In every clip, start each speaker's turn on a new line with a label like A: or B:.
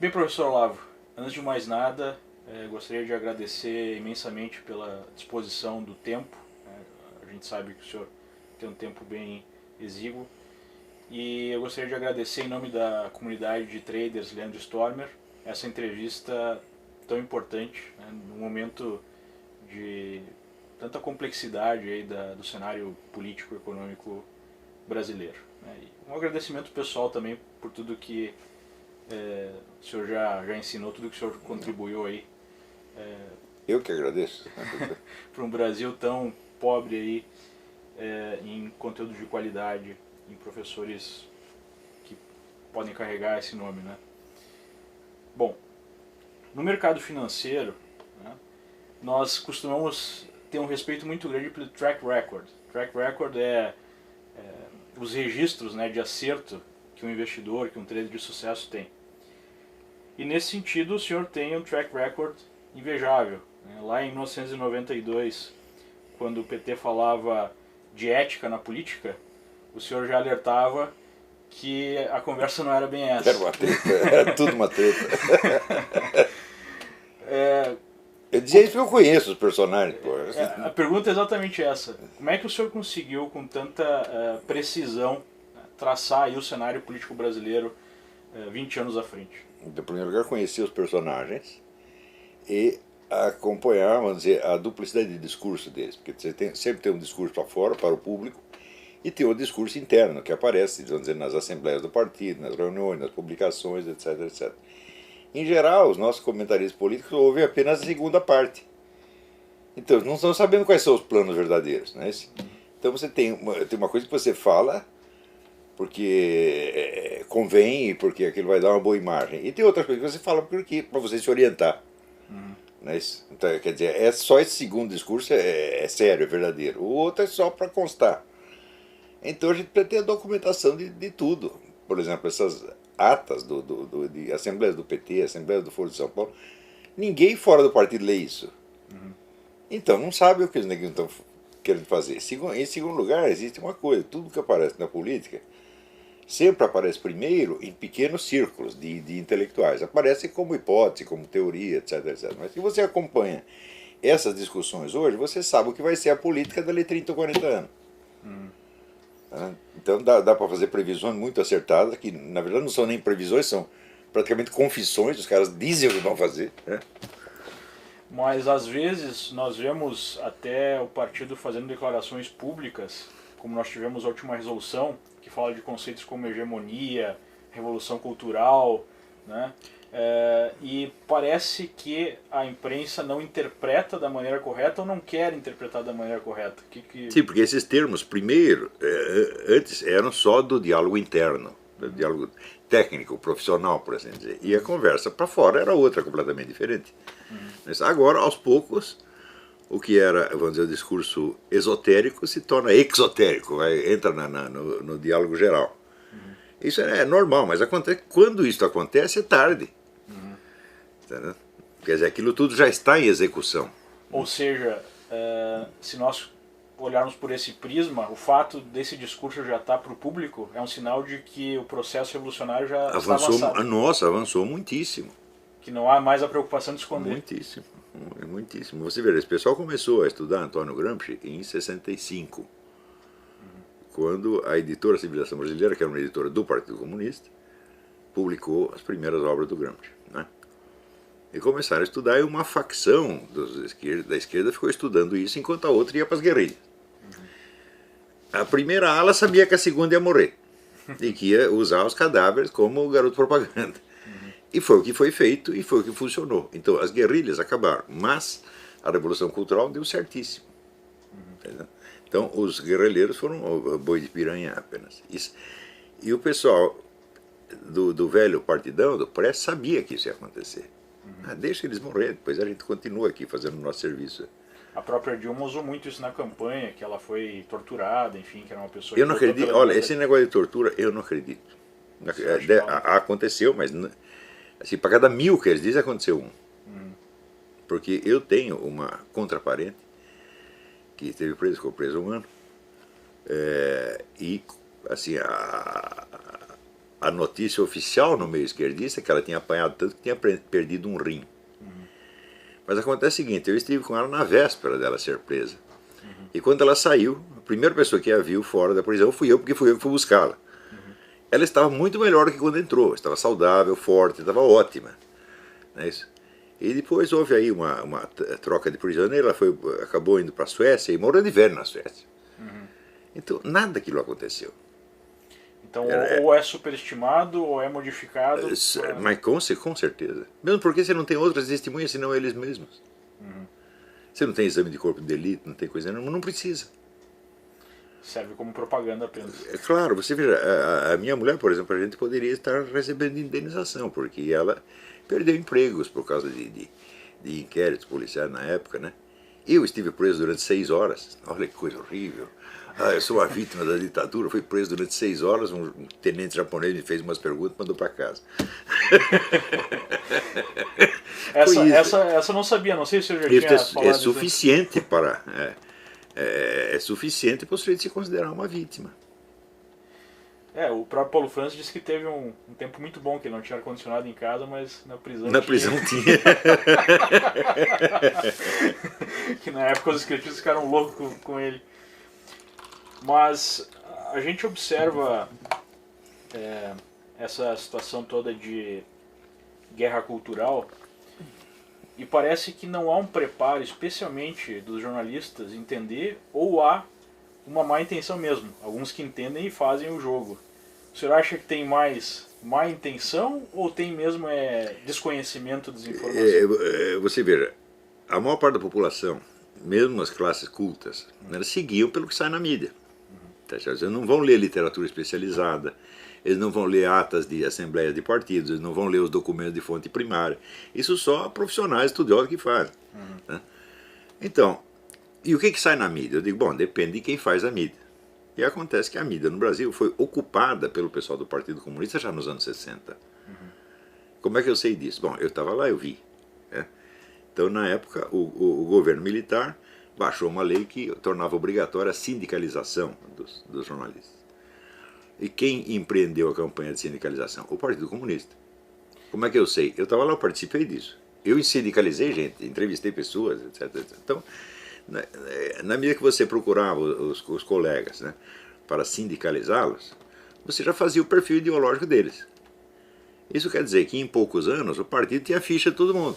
A: Bem, professor Olavo, antes de mais nada, gostaria de agradecer imensamente pela disposição do tempo. A gente sabe que o senhor tem um tempo bem exíguo. E eu gostaria de agradecer em nome da comunidade de traders Leandro Stormer essa entrevista tão importante, né, num momento de tanta complexidade aí do cenário político-econômico brasileiro. Né. E um agradecimento pessoal também por tudo que o senhor já ensinou, tudo que o senhor contribuiu aí
B: Eu que agradeço.
A: para um Brasil tão pobre aí em conteúdo de qualidade, em professores que podem carregar esse nome, né? Bom, no mercado financeiro, né, nós costumamos ter um respeito muito grande pelo track record. Track record é os registros, né, de acerto que um investidor, que um trader de sucesso tem. E nesse sentido, o senhor tem um track record invejável. Né? Lá em 1992, quando o PT falava de ética na política, o senhor já alertava que a conversa não era bem essa.
B: Era uma treta, era tudo uma treta. Eu dizia isso porque eu conheço os personagens. Pô.
A: A pergunta é exatamente essa. Como é que o senhor conseguiu, com tanta precisão, traçar aí o cenário político brasileiro 20 anos à frente?
B: Em primeiro lugar, conhecer os personagens e acompanhar, vamos dizer, a duplicidade de discurso deles. Porque você sempre tem um discurso para fora, para o público, e tem um discurso interno que aparece, vamos dizer, nas assembleias do partido, nas reuniões, nas publicações, etc, etc. Em geral, os nossos comentaristas políticos ouvem apenas a segunda parte. Então, não estão sabendo quais são os planos verdadeiros. Não é isso? Então, você tem uma coisa que você fala porque convém e porque aquilo vai dar uma boa imagem. E tem outras coisas que você fala para você se orientar. Não é isso? Então, quer dizer, só esse segundo discurso é sério, é verdadeiro. O outro é só para constar. Então a gente pretende a documentação de tudo. Por exemplo, essas atas de assembleias do PT, assembleias do Foro de São Paulo, ninguém fora do partido lê isso. Então não sabe o que eles estão querendo fazer. Em segundo lugar, existe uma coisa: tudo que aparece na política sempre aparece primeiro em pequenos círculos de intelectuais. Aparece como hipótese, como teoria, etc, etc. Mas se você acompanha essas discussões hoje, você sabe o que vai ser a política dali 30 ou 40 anos. Então dá para fazer previsões muito acertadas, que na verdade não são nem previsões, são praticamente confissões, os caras dizem o que vão fazer. Né?
A: Mas às vezes nós vemos até o partido fazendo declarações públicas, como nós tivemos a última resolução, que fala de conceitos como hegemonia, revolução cultural, né? E parece que a imprensa não interpreta da maneira correta ou não quer interpretar da maneira correta.
B: Sim, porque esses termos, primeiro, antes eram só do diálogo interno, do diálogo técnico, profissional, por assim dizer. E a conversa para fora era outra, completamente diferente. Mas agora, aos poucos, o que era, vamos dizer, o discurso esotérico se torna exotérico, entra no diálogo geral. Isso é normal, mas quando isso acontece é tarde. Entendeu? Quer dizer, aquilo tudo já está em execução.
A: Ou seja, se nós olharmos por esse prisma, o fato desse discurso já estar para o público é um sinal de que o processo revolucionário já está avançado.
B: Nossa, avançou muitíssimo.
A: Que não há mais a preocupação de esconder.
B: Muitíssimo, muitíssimo. Você vê, esse pessoal começou a estudar Antônio Gramsci em 65, quando a editora Civilização Brasileira, que era uma editora do Partido Comunista, publicou as primeiras obras do Gramsci. Né? E começaram a estudar, e uma facção da esquerda ficou estudando isso, enquanto a outra ia para as guerrilhas. A primeira ala sabia que a segunda ia morrer, e que ia usar os cadáveres como garoto propaganda. E foi o que foi feito e foi o que funcionou. Então as guerrilhas acabaram, mas a Revolução Cultural deu certíssimo. Então os guerrilheiros foram boi de piranha apenas. Isso. E o pessoal do velho partidão, do Prestes, sabia que isso ia acontecer. Deixa eles morrer, depois a gente continua aqui fazendo o nosso serviço.
A: A própria Dilma usou muito isso na campanha, que ela foi torturada, enfim, que era uma pessoa...
B: Eu não acredito, olha, esse negócio de tortura, eu não acredito. Aconteceu, mas... Assim, para cada 1000 que eles dizem, aconteceu um. Porque eu tenho uma contraparente que esteve preso, ficou preso 1 ano. E, assim, a notícia oficial no meio esquerdista é que ela tinha apanhado tanto que tinha perdido um rim. Mas acontece o seguinte, eu estive com ela na véspera dela ser presa. E quando ela saiu, a primeira pessoa que a viu fora da prisão fui eu, porque fui eu que fui buscá-la. Ela estava muito melhor do que quando entrou, estava saudável, forte, estava ótima. Não é isso? E depois houve aí uma troca de prisioneiro, ela acabou indo para a Suécia e morou de velho na Suécia. Então, nada daquilo aconteceu.
A: Então, ou é superestimado ou é modificado.
B: Mas com certeza. Mesmo porque você não tem outras testemunhas senão eles mesmos. Você não tem exame de corpo de delito, não tem coisa nenhuma, não precisa.
A: Serve como propaganda apenas.
B: É claro, você veja, a minha mulher, por exemplo, a gente poderia estar recebendo indenização, porque ela perdeu empregos por causa de inquéritos policiais na época, né? Eu estive preso durante 6 horas. Olha que coisa horrível. Eu sou uma vítima da ditadura, fui preso durante 6 horas, um tenente japonês me fez umas perguntas e mandou para casa.
A: Essa eu não sabia, não sei se eu já tinha falado.
B: É suficiente para... É suficiente para o sujeito se considerar uma vítima.
A: O próprio Paulo Francis disse que teve um tempo muito bom, que ele não tinha ar-condicionado em casa, mas na prisão
B: tinha. Na prisão tinha.
A: Que na época os escrevistas ficaram loucos com ele. Mas a gente observa essa situação toda de guerra cultural e parece que não há um preparo, especialmente dos jornalistas, entender, ou há uma má intenção mesmo. Alguns que entendem e fazem o jogo. O senhor acha que tem mais má intenção ou tem mesmo desconhecimento das informações?
B: Você veja, a maior parte da população, mesmo as classes cultas, elas seguiam pelo que sai na mídia. Eles não vão ler literatura especializada, eles não vão ler atas de assembleias de partidos, eles não vão ler os documentos de fonte primária. Isso só profissionais estudiosos que fazem. Né? Então, e o que sai na mídia? Eu digo, bom, depende de quem faz a mídia. E acontece que a mídia no Brasil foi ocupada pelo pessoal do Partido Comunista já nos anos 60. Como é que eu sei disso? Bom, eu estava lá, eu vi. Né? Então, na época, o governo militar baixou uma lei que tornava obrigatória a sindicalização dos jornalistas. E quem empreendeu a campanha de sindicalização? O Partido Comunista. Como é que eu sei? Eu estava lá, eu participei disso. Eu sindicalizei gente, entrevistei pessoas, etc. etc. Então, na medida que você procurava os colegas, né, para sindicalizá-los, você já fazia o perfil ideológico deles. Isso quer dizer que em poucos anos o partido tinha ficha de todo mundo.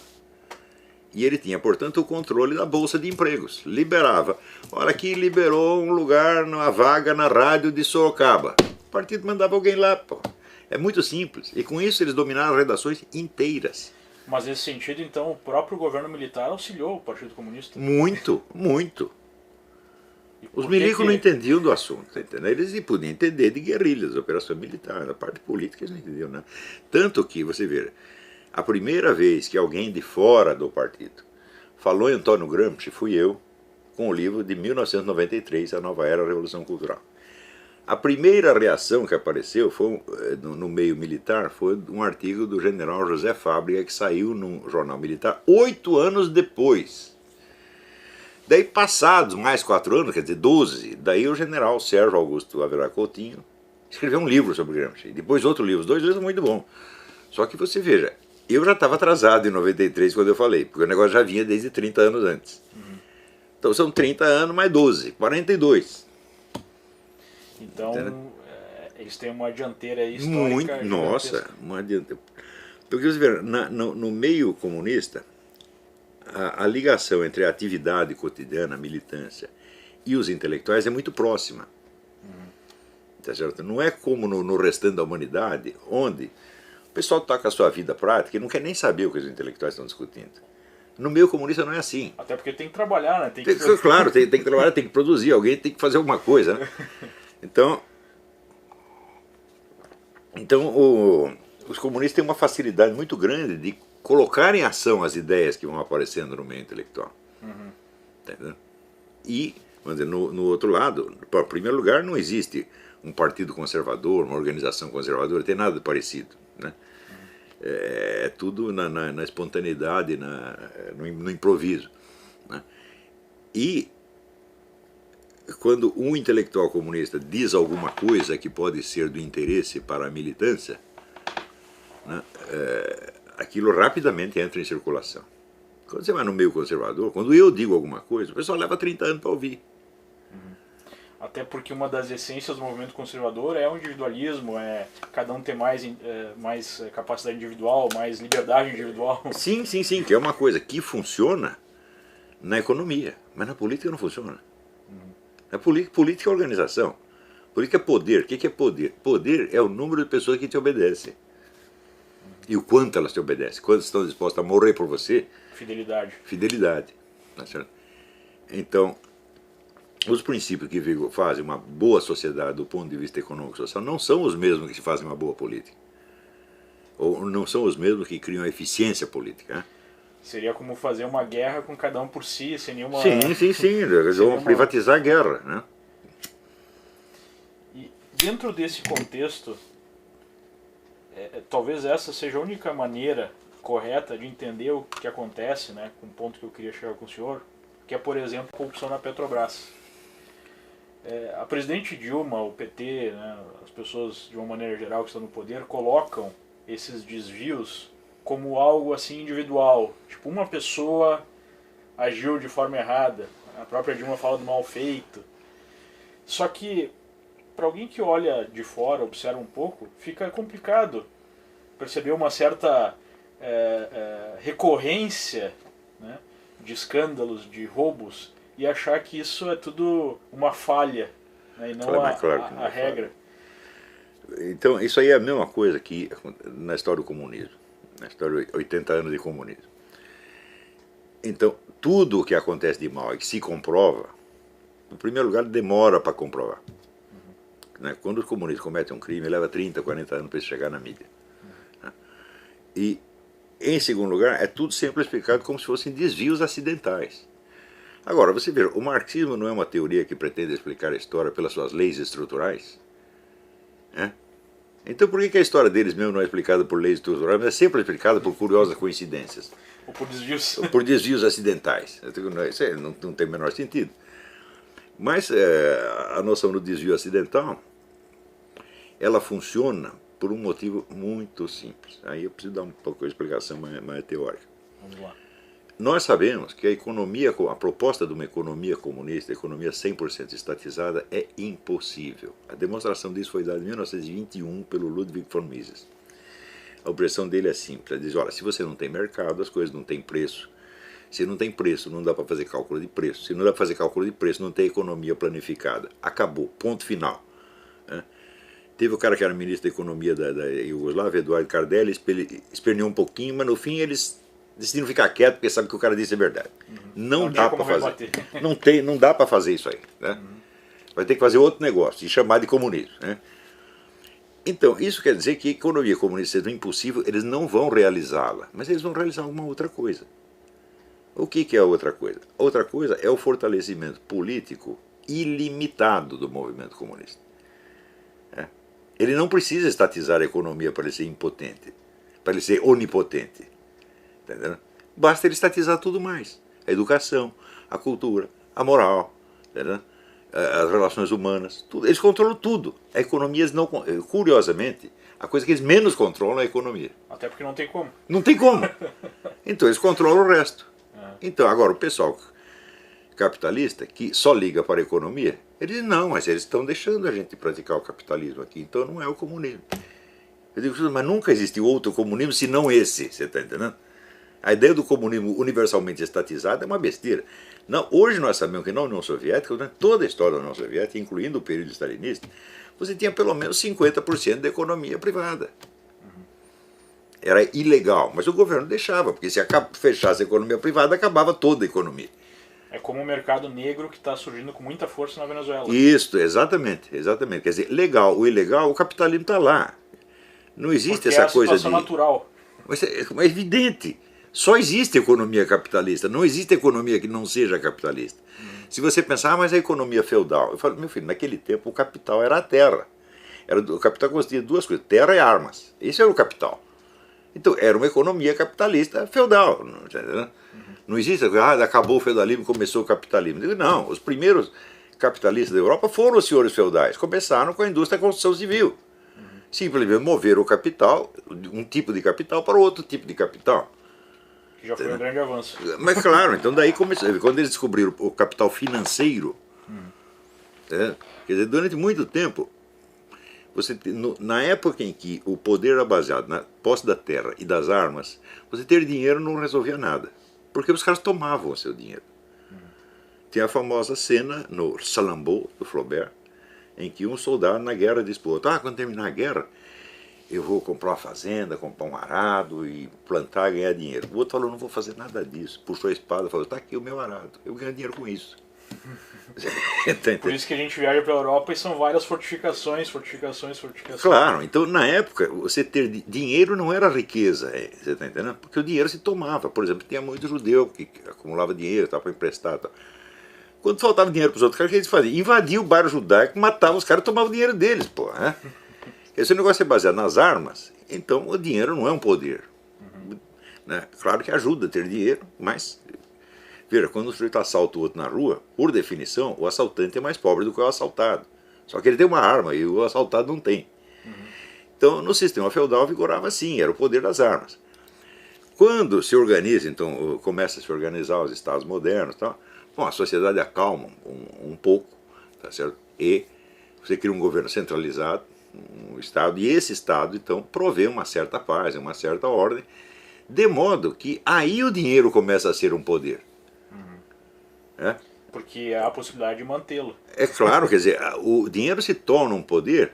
B: E ele tinha, portanto, o controle da Bolsa de Empregos. Liberava. Olha aqui, liberou um lugar, uma vaga na rádio de Sorocaba. O partido mandava alguém lá. Pô. É muito simples. E com isso eles dominaram as redações inteiras.
A: Mas nesse sentido, então, o próprio governo militar auxiliou o Partido Comunista?
B: Muito, muito. Os milicos não entendiam do assunto, entendeu? Eles podiam entender de guerrilhas, operação militar, da parte política eles não entendiam nada. Tanto que, você vê, a primeira vez que alguém de fora do partido falou em Antônio Gramsci fui eu, com o livro de 1993, A Nova Era, a Revolução Cultural. A primeira reação que apareceu foi, no meio militar foi um artigo do general José Fábrega que saiu num jornal militar 8 anos depois. Daí, passados mais 4 anos, quer dizer, 12, daí o general Sérgio Augusto Avelar Coutinho escreveu um livro sobre Gramsci. Depois outro livro, os 2 livros muito bons. Só que você veja, eu já estava atrasado em 93 quando eu falei, porque o negócio já vinha desde 30 anos antes. Então são 30 anos mais 12, 42.
A: Então, eles têm uma dianteira histórica.
B: Muito, nossa, uma dianteira. Porque você vê, no meio comunista, a ligação entre a atividade cotidiana, a militância, e os intelectuais é muito próxima. Tá certo? Não é como no restante da humanidade, onde o pessoal está com a sua vida prática e não quer nem saber o que os intelectuais estão discutindo. No meio comunista não é assim.
A: Até porque tem que trabalhar, né?
B: Claro, tem que trabalhar, tem que produzir, alguém tem que fazer alguma coisa. Né? Então os comunistas têm uma facilidade muito grande de colocar em ação as ideias que vão aparecendo no meio intelectual. Entendeu? E, vamos dizer, no outro lado, em primeiro lugar, não existe um partido conservador, uma organização conservadora, tem nada parecido. Né? É tudo na espontaneidade, no improviso. Né? E quando um intelectual comunista diz alguma coisa que pode ser do interesse para a militância, né, aquilo rapidamente entra em circulação. Quando você vai no meio conservador, quando eu digo alguma coisa, o pessoal leva 30 anos para ouvir.
A: Até porque uma das essências do movimento conservador é o individualismo, é cada um ter mais capacidade individual, mais liberdade individual.
B: Sim, sim, sim, que é uma coisa que funciona na economia, mas na política não funciona. Na política é organização. Política é poder. O que é poder? Poder é o número de pessoas que te obedecem. E o quanto elas te obedecem. Quantas estão dispostas a morrer por você.
A: Fidelidade.
B: Fidelidade. Tá certo? Então, os princípios que fazem uma boa sociedade do ponto de vista econômico e social não são os mesmos que fazem uma boa política. Ou não são os mesmos que criam a eficiência política. Né?
A: Seria como fazer uma guerra com cada um por si, sem nenhuma...
B: Sim. Eles vão privatizar a guerra. Né?
A: E dentro desse contexto, talvez essa seja a única maneira correta de entender o que acontece, né, com o ponto que eu queria chegar com o senhor, que é, por exemplo, a corrupção na Petrobras. A presidente Dilma, o PT, né, as pessoas de uma maneira geral que estão no poder, colocam esses desvios como algo assim individual. Tipo, uma pessoa agiu de forma errada, a própria Dilma fala do mal feito. Só que, para alguém que olha de fora, observa um pouco, fica complicado perceber uma certa recorrência, né, de escândalos, de roubos, e achar que isso é tudo uma falha, né, e não a regra.
B: Então, isso aí é a mesma coisa que na história do comunismo, na história de 80 anos de comunismo. Então, tudo o que acontece de mal e que se comprova, em primeiro lugar, demora para comprovar. Né? Quando os comunistas cometem um crime, leva 30, 40 anos para chegar na mídia. Né? E, em segundo lugar, é tudo sempre explicado como se fossem desvios acidentais. Agora, você vê, o marxismo não é uma teoria que pretende explicar a história pelas suas leis estruturais? Né? Então por que a história deles mesmo não é explicada por leis estruturais, mas é sempre explicada por curiosas coincidências?
A: Ou por desvios.
B: Por desvios acidentais. Isso não tem o menor sentido. Mas a noção do desvio acidental, ela funciona por um motivo muito simples. Aí eu preciso dar um pouco de explicação mais teórica.
A: Vamos lá.
B: Nós sabemos que a proposta de uma economia comunista, economia 100% estatizada, é impossível. A demonstração disso foi dada em 1921 pelo Ludwig von Mises. A objeção dele é simples, ele diz, olha, se você não tem mercado, as coisas não têm preço. Se não tem preço, não dá para fazer cálculo de preço. Se não dá para fazer cálculo de preço, não tem economia planificada. Acabou, ponto final. Né? Teve o cara que era ministro da economia da Iugoslávia, Eduardo Cardelli, esperneou um pouquinho, mas no fim eles decidiram ficar quieto porque sabe que o cara disse é verdade. Não dá para fazer. Não dá para fazer isso aí. Né? Vai ter que fazer outro negócio e chamar de comunismo. Né? Então, isso quer dizer que a economia comunista sendo impossível, eles não vão realizá-la, mas eles vão realizar alguma outra coisa. O que é a outra coisa? Outra coisa é o fortalecimento político ilimitado do movimento comunista. Ele não precisa estatizar a economia para ele ser impotente, para ele ser onipotente. Entendeu? Basta ele estatizar tudo mais. A educação, a cultura, a moral, entendeu? As relações humanas, tudo. Eles controlam tudo. A economia, eles não, curiosamente, a coisa que eles menos controlam é a economia.
A: Até porque não tem como.
B: Não tem como. Então eles controlam o resto. Então agora o pessoal capitalista que só liga para a economia, eles não, mas eles estão deixando a gente praticar o capitalismo aqui, então não é o comunismo. Eu digo, mas nunca existiu outro comunismo senão esse, você está entendendo? A ideia do comunismo universalmente estatizado é uma besteira. Não, hoje nós sabemos que na União Soviética, durante toda a história da União Soviética, incluindo o período stalinista, você tinha pelo menos 50% da economia privada. Era ilegal, mas o governo deixava, porque se fechasse a economia privada, acabava toda a economia.
A: É como o mercado negro que está surgindo com muita força na Venezuela.
B: Isso, exatamente. Quer dizer, legal, o ilegal, o capitalismo está lá. Não existe
A: porque
B: essa coisa de...
A: é a situação natural.
B: Mas é evidente. Só existe economia capitalista, não existe economia que não seja capitalista. Se você pensar, mas a economia feudal, eu falo, meu filho, naquele tempo o capital era a terra. O capital consistia de duas coisas, terra e armas. Esse era o capital. Então era uma economia capitalista feudal. Não existe, acabou o feudalismo, começou o capitalismo. Não, os primeiros capitalistas da Europa foram os senhores feudais. Começaram com a indústria da construção civil. Simplesmente moveram o capital, um tipo de capital para outro tipo de capital.
A: Que já foi um grande avanço.
B: Mas claro, então daí começou, quando eles descobriram o capital financeiro, quer dizer, durante muito tempo, na época em que o poder era baseado na posse da terra e das armas, você ter dinheiro não resolvia nada, porque os caras tomavam o seu dinheiro. Tem a famosa cena no Salammbô, do Flaubert, em que um soldado na guerra diz para o outro, quando terminar a guerra, eu vou comprar uma fazenda, comprar um arado e plantar e ganhar dinheiro. O outro falou, não vou fazer nada disso. Puxou a espada e falou, está aqui o meu arado, eu ganho dinheiro com isso.
A: Por isso que a gente viaja para a Europa e são várias fortificações.
B: Claro, então na época, você ter dinheiro não era riqueza, você está entendendo? Porque o dinheiro se tomava. Por exemplo, tinha muito judeu que acumulava dinheiro para emprestar. Tal. Quando faltava dinheiro para os outros caras, o que eles faziam? Invadiam o bairro judaico, matavam os caras e tomavam o dinheiro deles, pô. Né? Esse negócio é baseado nas armas, então o dinheiro não é um poder. Né? Claro que ajuda a ter dinheiro, mas... Veja, quando o sujeito assalta o outro na rua, por definição, o assaltante é mais pobre do que o assaltado. Só que ele tem uma arma e o assaltado não tem. Então, no sistema feudal vigorava assim, era o poder das armas. Quando se organiza, então, começa a se organizar os estados modernos, tal, bom, a sociedade acalma um pouco, tá certo? E você cria um governo centralizado, um estado, e esse estado, então, provê uma certa paz, uma certa ordem, de modo que aí o dinheiro começa a ser um poder.
A: Porque há a possibilidade de mantê-lo.
B: É claro, quer dizer, o dinheiro se torna um poder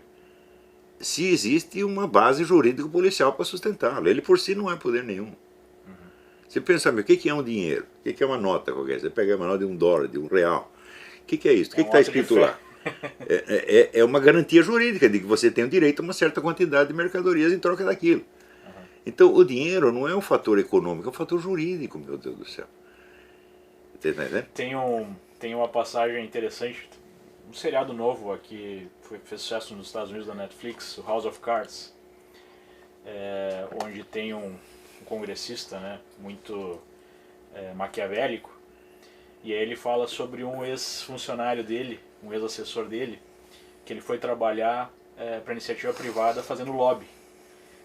B: se existe uma base jurídico-policial para sustentá-lo. Ele por si não é poder nenhum. Você pensa, o que é um dinheiro? O que é uma nota qualquer? Você pega uma nota de $1, de R$1. O que é isso? O que está escrito lá? É uma garantia jurídica de que você tem o direito a uma certa quantidade de mercadorias em troca daquilo. Então o não é um fator econômico, é um fator jurídico, meu Deus do céu.
A: Tem uma passagem interessante, um seriado novo aqui, fez sucesso nos Estados Unidos da Netflix, o House of Cards, onde tem um congressista, né, muito maquiavélico, e aí ele fala sobre um ex-funcionário dele, um ex-assessor dele, que ele foi trabalhar para iniciativa privada fazendo lobby.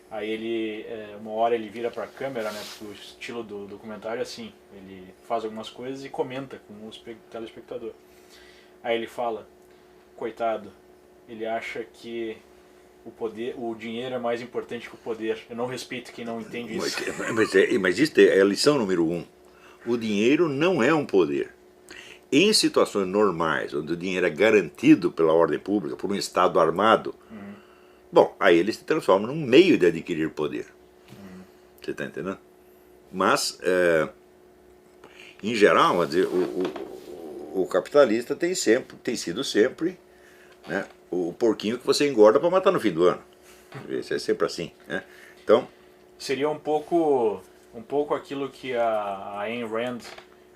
A: Aí ele, uma hora ele vira para a câmera, né, o estilo do documentário é assim, ele faz algumas coisas e comenta com o telespectador. Aí ele fala, coitado, ele acha que o dinheiro é mais importante que o poder. Eu não respeito quem não entende isso.
B: Mas isso é a lição número 1. O dinheiro não é um poder. Em situações normais, onde o dinheiro é garantido pela ordem pública, por um Estado armado, bom, aí ele se transforma num meio de adquirir poder. Você está entendendo? Mas, em geral, dizer, o capitalista tem sido sempre, né, o porquinho que você engorda para matar no fim do ano. Isso é sempre assim. Né? Então,
A: seria um pouco aquilo que a Ayn Rand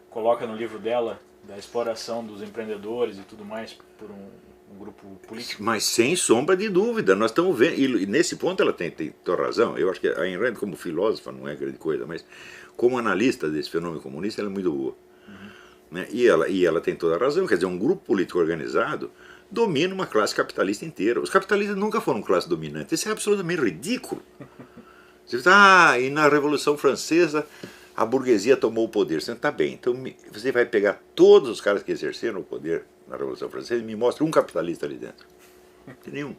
A: coloca no livro dela, da exploração dos empreendedores e tudo mais por um grupo político.
B: Mas sem sombra de dúvida, nós estamos vendo, e nesse ponto ela tem toda razão. Eu acho que a Ayn Rand, como filósofa, não é grande coisa, mas como analista desse fenômeno comunista, ela é muito boa. Né? E ela tem toda a razão, quer dizer, um grupo político organizado domina uma classe capitalista inteira. Os capitalistas nunca foram classe dominante, isso é absolutamente ridículo. Você diz, e na Revolução Francesa a burguesia tomou o poder. Você está bem, então você vai pegar todos os caras que exerceram o poder na Revolução Francesa e me mostra um capitalista ali dentro. Não tem nenhum.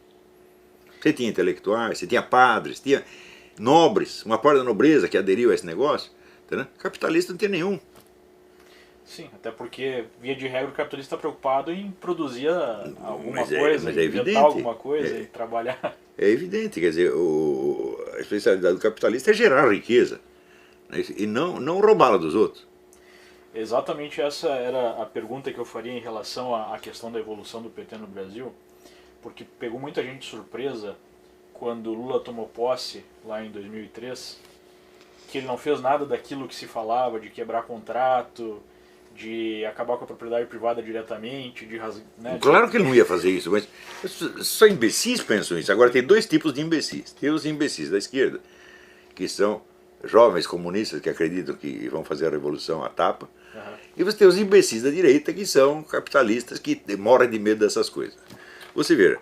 B: Você tinha intelectuais, você tinha padres, tinha nobres, uma parte da nobreza que aderiu a esse negócio. Entendeu? Capitalista não tinha nenhum.
A: Sim, até porque, via de regra, o capitalista está preocupado em produzir alguma coisa,
B: mas é
A: inventar alguma coisa e trabalhar.
B: É evidente, quer dizer, a especialidade do capitalista é gerar riqueza, né, e não roubá-la dos outros.
A: Exatamente essa era a pergunta que eu faria em relação à questão da evolução do PT no Brasil, porque pegou muita gente de surpresa quando Lula tomou posse, lá em 2003, que ele não fez nada daquilo que se falava, de quebrar contrato, de acabar com a propriedade privada diretamente, né,
B: Claro que ele não ia fazer isso, mas só imbecis pensam isso. Agora tem dois tipos de imbecis. Tem os imbecis da esquerda, que são jovens comunistas que acreditam que vão fazer a revolução à tapa,
A: Aham.
B: e você tem os imbecis da direita que são capitalistas que morrem de medo dessas coisas. Você vê,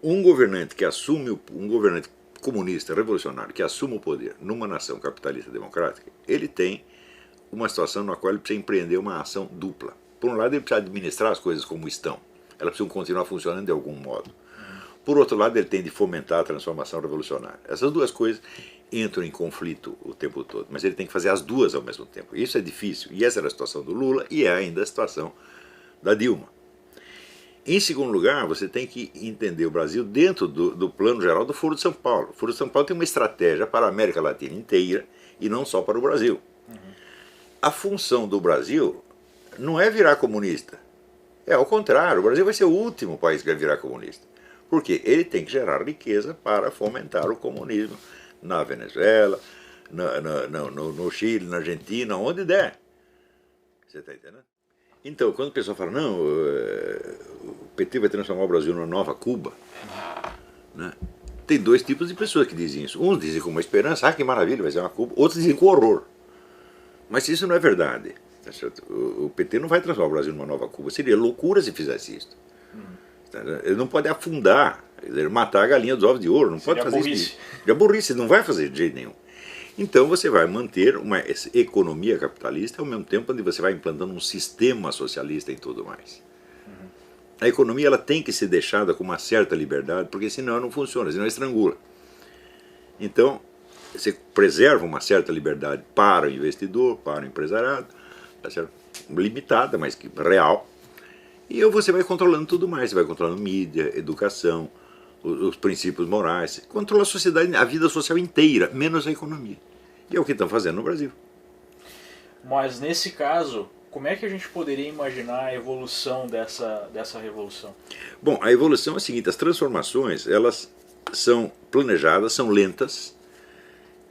B: um governante que assume, um governante comunista, revolucionário, que assume o poder numa nação capitalista democrática, ele tem uma situação na qual ele precisa empreender uma ação dupla. Por um lado, ele precisa administrar as coisas como estão. Elas precisam continuar funcionando de algum modo. Por outro lado, ele tem de fomentar a transformação revolucionária. Essas duas coisas entram em conflito o tempo todo, mas ele tem que fazer as duas ao mesmo tempo. Isso é difícil, e essa era a situação do Lula, e é ainda a situação da Dilma. Em segundo lugar, você tem que entender o Brasil dentro do plano geral do Foro de São Paulo. O Foro de São Paulo tem uma estratégia para a América Latina inteira e não só para o Brasil. A função do Brasil não é virar comunista. É ao contrário, o Brasil vai ser o último país que vai virar comunista. Porque ele tem que gerar riqueza para fomentar o comunismo na Venezuela, no Chile, na Argentina, onde der. Você está entendendo? Então, quando o pessoal fala, não, o PT vai transformar o Brasil numa nova Cuba, né? Tem dois tipos de pessoas que dizem isso. Uns dizem com uma esperança, que maravilha, vai ser uma Cuba. Outros dizem com horror. Mas isso não é verdade. Tá certo? O PT não vai transformar o Brasil numa nova Cuba. Seria loucura se fizesse isso. Ele não pode afundar, matar a galinha dos ovos de ouro. Não pode fazer isso. É burrice, não vai fazer de jeito nenhum. Então você vai manter uma economia capitalista ao mesmo tempo onde você vai implantando um sistema socialista e tudo mais. A economia ela tem que ser deixada com uma certa liberdade, porque senão ela não funciona, senão ela estrangula. Então, você preserva uma certa liberdade para o investidor, para o empresariado, tá certo? Limitada, mas real. E você vai controlando tudo mais, você vai controlando mídia, educação, os princípios morais, controla a sociedade, a vida social inteira, menos a economia. E é o que estão fazendo no Brasil.
A: Mas nesse caso, como é que a gente poderia imaginar a evolução dessa revolução?
B: Bom, a evolução é a seguinte, as transformações, elas são planejadas, são lentas,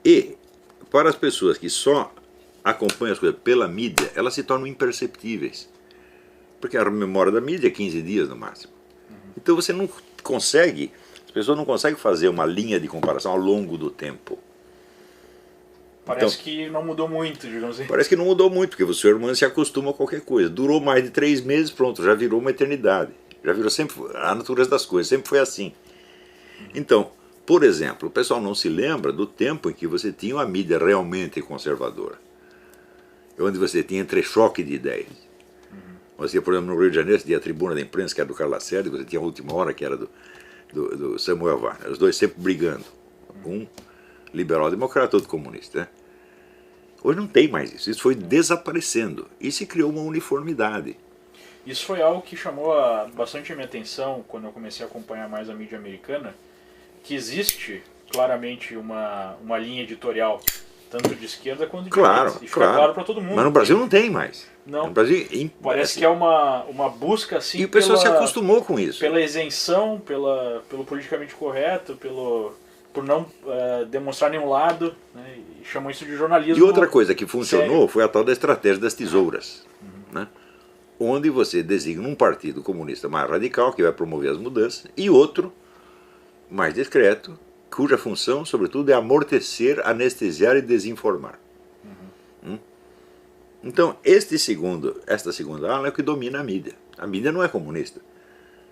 B: e para as pessoas que só acompanham as coisas pela mídia, elas se tornam imperceptíveis. Porque a memória da mídia é 15 dias no máximo. Então você não consegue, as pessoas não conseguem fazer uma linha de comparação ao longo do tempo.
A: Parece
B: Então,
A: que não mudou muito, digamos assim.
B: Parece que não mudou muito, porque o ser humano se acostuma a qualquer coisa. Durou mais de 3 meses, pronto, já virou uma eternidade. Já virou sempre a natureza das coisas, sempre foi assim. Então, por exemplo, o pessoal não se lembra do tempo em que você tinha uma mídia realmente conservadora. Onde você tinha entrechoque de ideias. Você, por exemplo, no Rio de Janeiro, você tinha a tribuna da imprensa, que era do Carlos Lacerda, e você tinha a Última Hora, que era do Samuel Weiner. Os dois sempre brigando. Um liberal-democrata, outro comunista. Né? Hoje não tem mais isso. Isso foi desaparecendo. E se criou uma uniformidade.
A: Isso foi algo que chamou bastante a minha atenção quando eu comecei a acompanhar mais a mídia americana, que existe claramente uma linha editorial, tanto de esquerda quanto de
B: Claro,
A: direita. E fica claro para todo mundo.
B: Mas no Brasil não tem mais.
A: Não.
B: No Brasil,
A: Parece que é uma busca assim.
B: E o pessoal se acostumou com isso.
A: Pela isenção, pelo politicamente correto, por não demonstrar nenhum lado, né, e chamam isso de jornalismo.
B: E outra coisa que funcionou
A: sério.
B: foi a tal da estratégia das tesouras. Né? Onde você designa um partido comunista mais radical, que vai promover as mudanças, e outro mais discreto, cuja função, sobretudo, é amortecer, anestesiar e desinformar. Então, esta segunda ala é o que domina a mídia. A mídia não é comunista.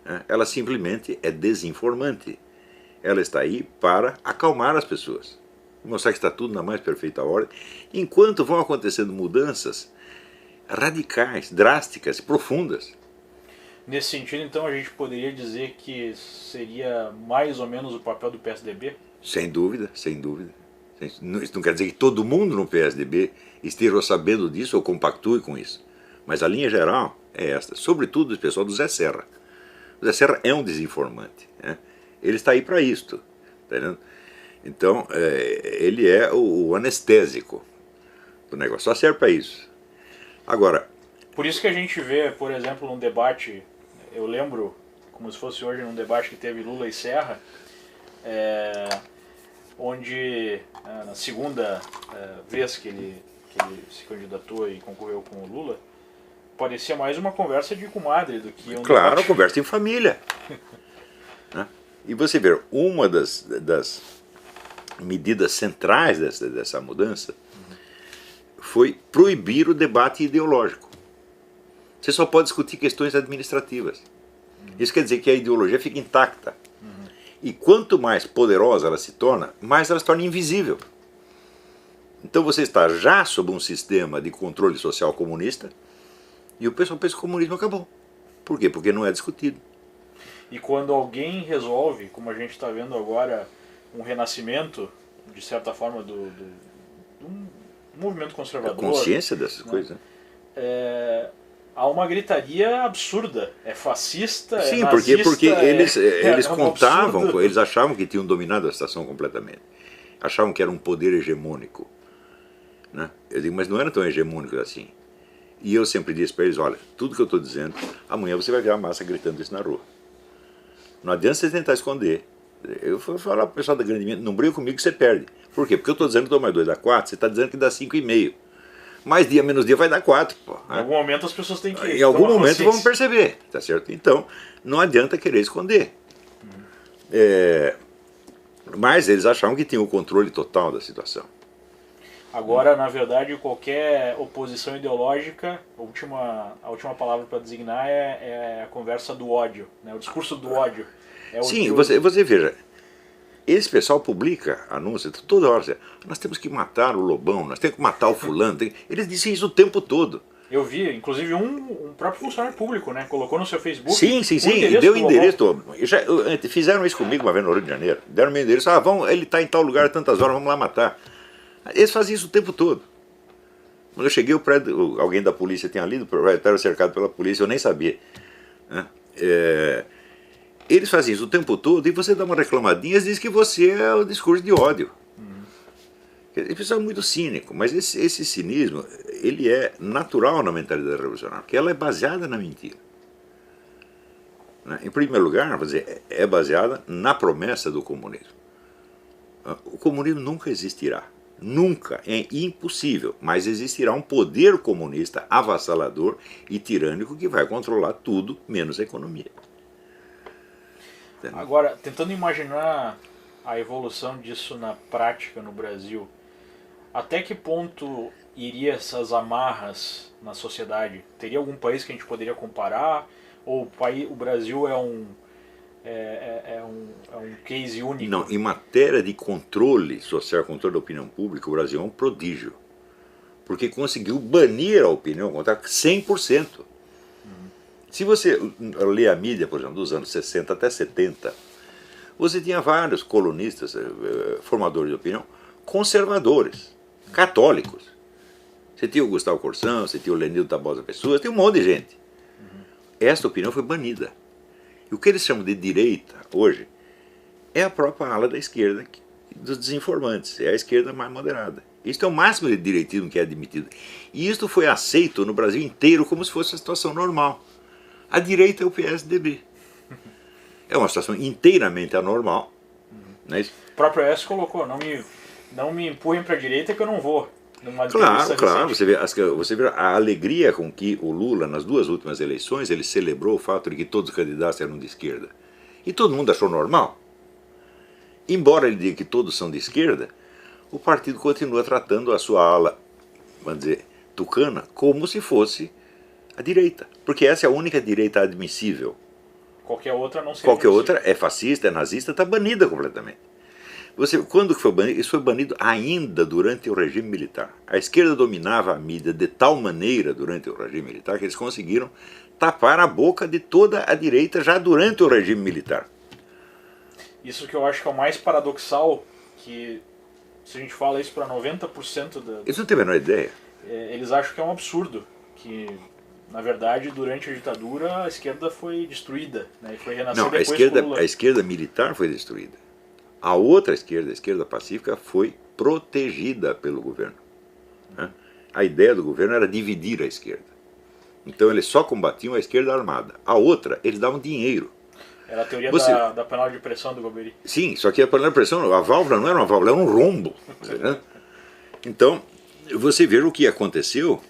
B: Né? Ela simplesmente é desinformante. Ela está aí para acalmar as pessoas. Mostrar que está tudo na mais perfeita ordem. Enquanto vão acontecendo mudanças radicais, drásticas, profundas.
A: Nesse sentido, então, a gente poderia dizer que seria mais ou menos o papel do PSDB?
B: Sem dúvida, sem dúvida. Isso não quer dizer que todo mundo no PSDB esteja sabendo disso ou compactue com isso. Mas a linha geral é esta. Sobretudo o pessoal do Zé Serra. O Zé Serra é um desinformante. Né? Ele está aí para isto. Tá vendo? Então, ele é o anestésico do negócio. Só serve para isso. Agora...
A: Por isso que a gente vê, por exemplo, num debate, eu lembro, como se fosse hoje, num debate que teve Lula e Serra, onde na segunda vez que ele se candidatou e concorreu com o Lula, parecia mais uma conversa de comadre do que um
B: Claro,
A: debate.
B: conversa em família. Né? E você vê, uma das medidas centrais dessa mudança foi proibir o debate ideológico. Você só pode discutir questões administrativas. Isso quer dizer que a ideologia fica intacta. E quanto mais poderosa ela se torna, mais ela se torna invisível. Então você está já sob um sistema de controle social comunista e o pessoal pensa que o comunismo acabou. Por quê? Porque não é discutido.
A: E quando alguém resolve, como a gente está vendo agora, um renascimento, de certa forma, de um movimento conservador...
B: A consciência dessas coisas. Né?
A: Há uma gritaria absurda. É fascista,
B: sim,
A: é nazista...
B: porque eles contavam,
A: absurdo.
B: eles achavam que tinham dominado a situação completamente. Achavam que era um poder hegemônico. Né? Eu digo, mas não era tão hegemônico assim. E eu sempre disse para eles, olha, tudo que eu estou dizendo, amanhã você vai ver a massa gritando isso na rua. Não adianta você tentar esconder. Eu vou falar para o pessoal da grande mídia, não briga comigo que você perde. Por quê? Porque eu estou dizendo que 2 mais 2 dá 4, você está dizendo que dá 5,5. Mais dia menos dia vai dar 4. Pô,
A: em algum momento as pessoas têm que...
B: Em algum momento vão perceber, tá certo? Então, não adianta querer esconder. Mas eles achavam que tinham o controle total da situação.
A: Agora, na verdade, qualquer oposição ideológica, a última palavra para designar é a conversa do ódio, né? O discurso do ódio.
B: Sim, você veja, esse pessoal publica anúncios toda hora. Nós temos que matar o Lobão, nós temos que matar o fulano. Eles dizem isso o tempo todo.
A: Eu vi, inclusive, um próprio funcionário público, né? Colocou no seu Facebook.
B: Sim, e deu o endereço todo. Fizeram isso comigo uma vez no Rio de Janeiro. Deram meu endereço, ele está em tal lugar tantas horas, vamos lá matar. Eles faziam isso o tempo todo. Quando eu cheguei, o prédio, alguém da polícia tinha lido, o prédio estava cercado pela polícia, eu nem sabia. Né? Eles faziam isso o tempo todo e você dá uma reclamadinha e diz que você é o discurso de ódio. Isso é muito cínico, mas esse cinismo ele é natural na mentalidade revolucionária, porque ela é baseada na mentira. Né? Em primeiro lugar, vou dizer, é baseada na promessa do comunismo. O comunismo nunca existirá. Nunca, é impossível, mas existirá um poder comunista avassalador e tirânico que vai controlar tudo, menos a economia. Entendeu?
A: Agora, tentando imaginar a evolução disso na prática no Brasil, até que ponto iria essas amarras na sociedade? Teria algum país que a gente poderia comparar? Ou o Brasil é um case único?
B: Não, em matéria de controle social, controle da opinião pública, o Brasil é um prodígio. Porque conseguiu banir a opinião contrária 100%. Se você lê a mídia, por exemplo, dos anos 60 até 70, você tinha vários colunistas, formadores de opinião, conservadores, católicos. Você tinha o Gustavo Corsão, você tinha o Lenildo Tabosa Pessoa, tem um monte de gente. Esta opinião foi banida. E o que eles chamam de direita hoje é a própria ala da esquerda dos desinformantes, é a esquerda mais moderada. Isto é o máximo de direitismo que é admitido. E isto foi aceito no Brasil inteiro como se fosse uma situação normal. A direita é o PSDB. É uma situação inteiramente anormal. Não é isso?
A: O próprio S colocou, não me empurrem para a direita que eu não vou.
B: Claro, você vê a alegria com que o Lula, nas 2 últimas eleições, ele celebrou o fato de que todos os candidatos eram de esquerda. E todo mundo achou normal. Embora ele diga que todos são de esquerda, o partido continua tratando a sua ala, vamos dizer, tucana, como se fosse a direita. Porque essa é a única direita admissível.
A: Qualquer outra não seria.
B: Qualquer outra é fascista, é nazista, está banida completamente. Quando foi banido? Isso foi banido ainda durante o regime militar. A esquerda dominava a mídia de tal maneira durante o regime militar que eles conseguiram tapar a boca de toda a direita já durante o regime militar.
A: Isso que eu acho que é o mais paradoxal, que se a gente fala isso para 90% da...
B: Eles não têm a menor ideia.
A: Eles acham que é um absurdo, que na verdade durante a ditadura a esquerda foi destruída, né, e foi renascer
B: não,
A: depois com Lula.
B: A esquerda militar foi destruída. A outra esquerda, a esquerda pacífica, foi protegida pelo governo. Né? A ideia do governo era dividir a esquerda. Então eles só combatiam a esquerda armada. A outra, eles davam dinheiro.
A: Era a teoria da panela de pressão do Golbery.
B: Sim, só que a panela de pressão, a válvula não era uma válvula, era um rombo. Né? Então, você vê o que aconteceu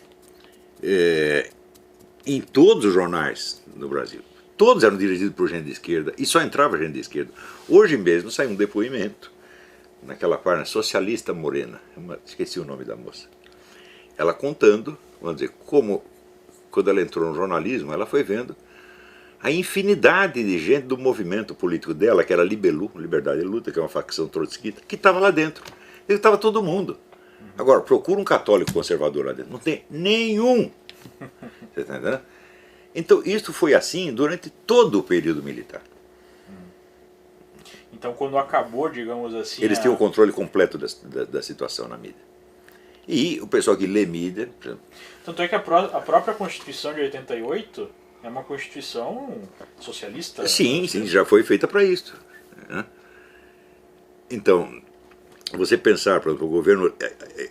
B: em todos os jornais no Brasil. Todos eram dirigidos por gente de esquerda e só entrava gente de esquerda. Hoje mesmo saiu um depoimento naquela página Socialista Morena, esqueci o nome da moça. Ela contando, vamos dizer, como quando ela entrou no jornalismo, ela foi vendo a infinidade de gente do movimento político dela, que era Libelu, Liberdade e Luta, que é uma facção trotskista, que estava lá dentro. Estava todo mundo. Agora, procura um católico conservador lá dentro. Não tem nenhum. Você está entendendo? Então, isso foi assim durante todo o período militar.
A: Então, quando acabou, digamos assim...
B: Eles tinham o controle completo da situação na mídia. E o pessoal que lê mídia...
A: Tanto é que a própria Constituição de 88 é uma Constituição socialista.
B: Sim, sim, já foi feita para isso. Né? Então, você pensar, por exemplo, o governo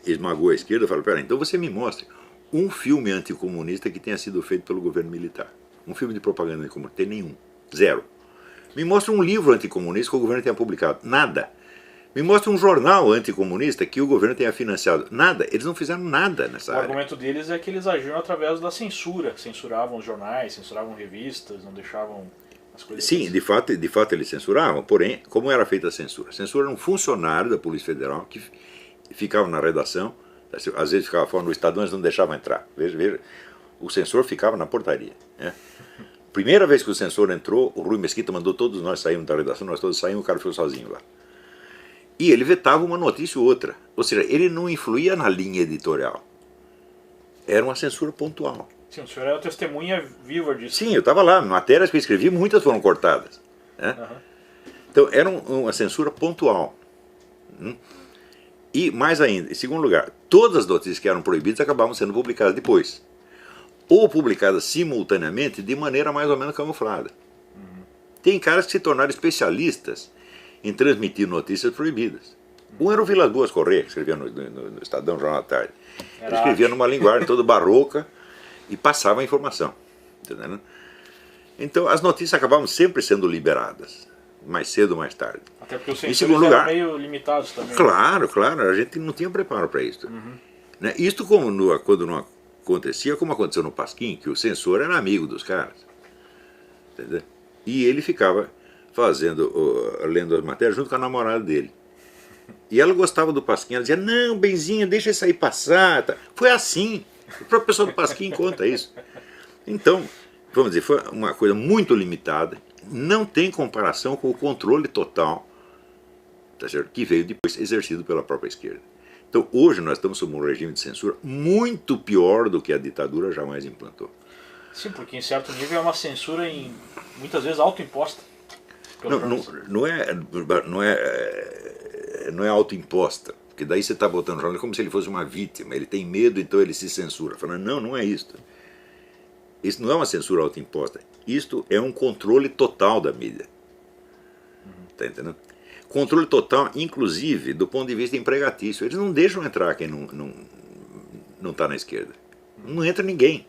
B: esmagou a esquerda, fala, peraí, então você me mostre um filme anticomunista que tenha sido feito pelo governo militar. Um filme de propaganda anticomunista, tem nenhum. Zero. Me mostra um livro anticomunista que o governo tenha publicado. Nada. Me mostra um jornal anticomunista que o governo tenha financiado. Nada. Eles não fizeram nada nessa área.
A: O argumento deles é que eles agiam através da censura. Censuravam os jornais, censuravam revistas, não deixavam as coisas...
B: Sim, de fato eles censuravam. Porém, como era feita a censura? A censura era um funcionário da Polícia Federal que ficava na redação. Às vezes ficava fora no Estadão, eles não deixavam entrar. Veja, o censor ficava na portaria. Né? Primeira vez que o censor entrou, o Rui Mesquita mandou todos nós sairmos da redação, nós todos saímos, o cara ficou sozinho lá. E ele vetava uma notícia ou outra. Ou seja, ele não influía na linha editorial. Era uma censura pontual.
A: Sim, o senhor era testemunha viva disso.
B: Sim, eu estava lá. Matérias que eu escrevi, muitas foram cortadas. Né?
A: Uhum.
B: Então, era uma censura pontual. E, mais ainda, em segundo lugar, todas as notícias que eram proibidas acabavam sendo publicadas depois. Ou publicadas simultaneamente de maneira mais ou menos camuflada. Tem caras que se tornaram especialistas em transmitir notícias proibidas. Um era o Vilas Boas Corrêa, que escrevia no Estadão, Jornal da Tarde. Ele escrevia numa linguagem toda barroca e passava a informação. Entendeu? Então, as notícias acabavam sempre sendo liberadas, mais cedo ou mais tarde.
A: Até porque os
B: em
A: censores
B: segundo lugar,
A: eram meio limitados também.
B: Claro, a gente não tinha preparo para isso. Né? Isto quando não acontecia, como aconteceu no Pasquim, que o censor era amigo dos caras. Entendeu? E ele ficava lendo as matérias junto com a namorada dele. E ela gostava do Pasquim, ela dizia, não, Benzinho, deixa isso aí passar. Tá. Foi assim. O próprio pessoal do Pasquim conta isso. Então, vamos dizer, foi uma coisa muito limitada, não tem comparação com o controle total, tá certo? Que veio depois exercido pela própria esquerda. Então, hoje nós estamos sob um regime de censura muito pior do que a ditadura jamais implantou.
A: Sim, porque em certo nível é uma censura muitas vezes autoimposta.
B: Não é autoimposta, porque daí você está botando o jornal como se ele fosse uma vítima, ele tem medo, então ele se censura. Falando, não é isso. Isso não é uma censura autoimposta, isto é um controle total da mídia. Está entendendo? Controle total, inclusive, do ponto de vista empregatício. Eles não deixam entrar quem não está na esquerda. Não entra ninguém.